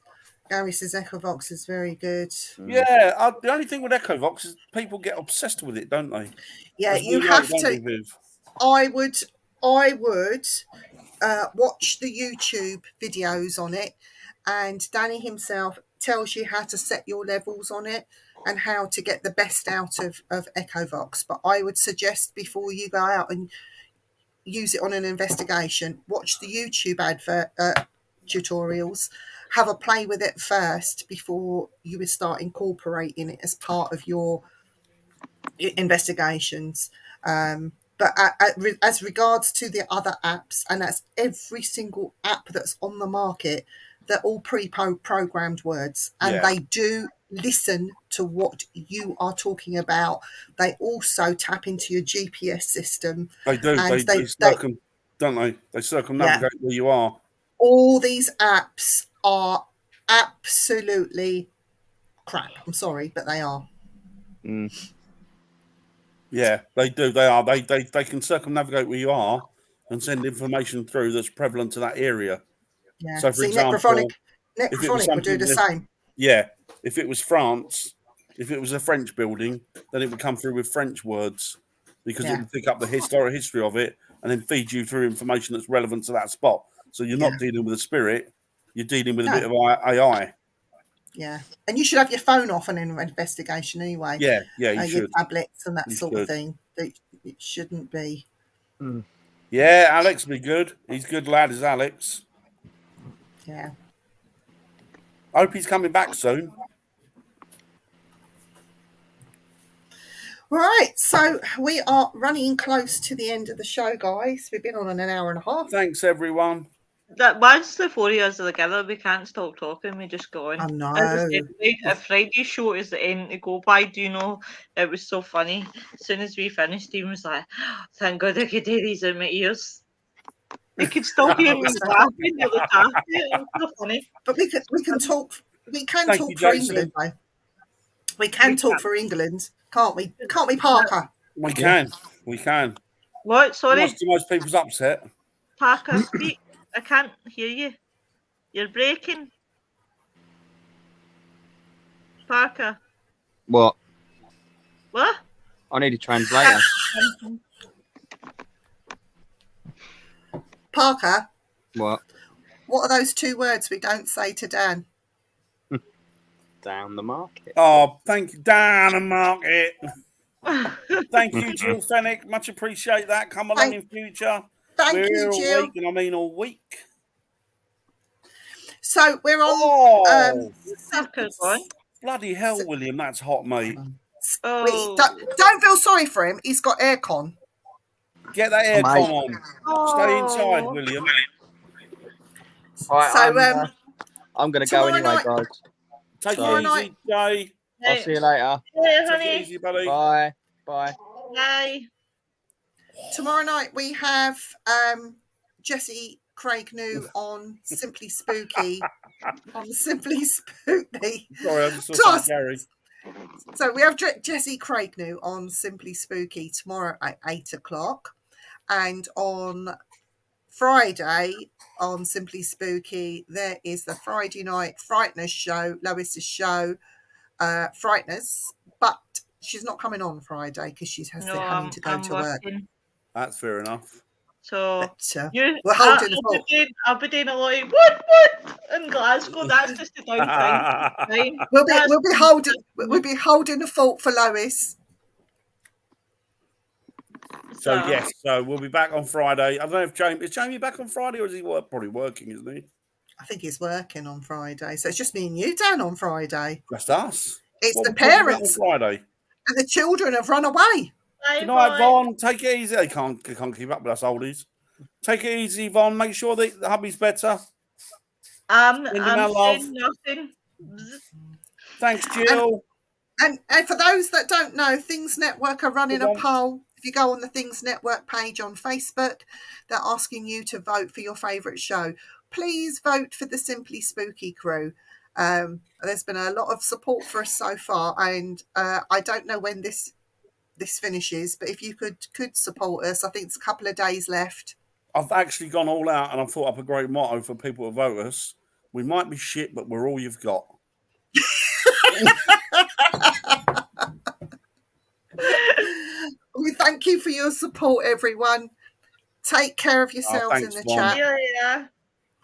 Gary says Echovox is very good. Yeah. The only thing with Echovox is people get obsessed with it, don't they? Yeah, As you we have know, don't to. we, Viv? I would watch the YouTube videos on it, and Danny himself tells you how to set your levels on it and how to get the best out of Echovox. But I would suggest before you go out and use it on an investigation, watch the YouTube advert tutorials, have a play with it first before you would start incorporating it as part of your investigations. But as regards to the other apps, and that's every single app that's on the market, they're all pre-programmed words, and they do listen to what you are talking about. They also tap into your GPS system. They do. They don't they? They circumnavigate where you are. All these apps are absolutely crap. I'm sorry, but they are. Yeah, they do. They are. They can circumnavigate where you are, and send information through that's prevalent to that area. Yeah. So, for See, example, if it was Necrophonic would do something the same. Yeah, if it was France, if it was a French building, then it would come through with French words because it Yeah. would pick up the history of it and then feed you through information that's relevant to that spot. So you're not dealing with a spirit, you're dealing with a bit of AI. Yeah, and you should have your phone off on an investigation anyway. Yeah, you your should. tablets and that You sort should. of thing. It shouldn't be. Yeah, Alex will be good. He's a good lad, is Alex. Yeah. I hope he's coming back soon. Right, so we are running close to the end of the show, guys. We've been on an hour and a half. Thanks, everyone. That once the 4 years are together, we can't stop talking. We just go on. I know. As I said, a Friday show is the end to go by. Do you know? It was so funny. As soon as we finished, he was like, "Thank God I could hear these in my ears. I could still hear me laughing at the time. It was so funny." But we can talk. We can Thank talk you, for Jason. England, though. We can talk for England, can't we? Can't we, Parker? We can. We can. What? Sorry, Much to most people's upset. Parker, speak. I can't hear you. You're breaking. Parker. What? What? I need a translator. Parker, What? what are those two words we don't say to Dan? Down the market. Oh, thank you, Dan and Market. Thank you, Jill Fennick. Much appreciate that. Come along in future. Thank We're you, here all Jill. week, and I mean all week. So we're on. Oh, Parker's on. bloody hell, William, that's hot, mate. Oh. Don't feel sorry for him. He's got aircon. Get that aircon on. Stay inside, Oh. William. Right, So I'm going to go anyway, night- guys. Take Tomorrow it easy, Jay. I'll see you later. Yeah, Take it honey. easy, buddy. Bye. Bye. Bye. Tomorrow night we have Jesse Craig New on Simply Spooky. On Simply Spooky. Sorry, I just saw Plus- some Gary. So we have Jesse Craig New on Simply Spooky tomorrow at 8 o'clock. And on Friday on Simply Spooky, there is the Friday night Frighteners show, Lois's show, Frighteners. But she's not coming on Friday because she's having to go to work. That's fair enough. So But, you, we're holding the fort. I'll be doing a lot of what in Glasgow. That's just the downtime. Fine. We'll be holding the fort for Lois. So yes, so we'll be back on Friday. I don't know if is Jamie back on Friday or is he probably working, isn't he? I think he's working on Friday. So it's just me and you, Dan, on Friday. Just us. It's What the we talking about parents on Friday. and the children have run away. Bye, Good night, bye. Von. Take it easy. They can't keep up with us oldies. Take it easy, Von. Make sure that the hubby's better. I'm our love. saying nothing. Thanks, Jill. And for those that don't know, Things Network are running a poll. If you go on the Things Network page on Facebook, they're asking you to vote for your favourite show. Please vote for the Simply Spooky crew. There's been a lot of support for us so far, and I don't know when this finishes, but if you could support us, I think it's a couple of days left. I've actually gone all out and I've thought up a great motto for people to vote us. We might be shit, but we're all you've got. We thank you for your support, everyone. Take care of yourselves in the chat. Yeah.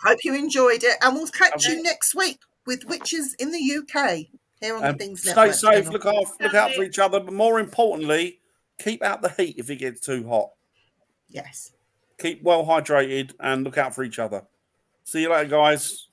Hope you enjoyed it, and we'll catch you next week with Witches in the UK here on the Things Stay Network. safe, channel. look out for each other, but more importantly, keep out the heat if it gets too hot. Yes. Keep well hydrated and look out for each other. See you later, guys.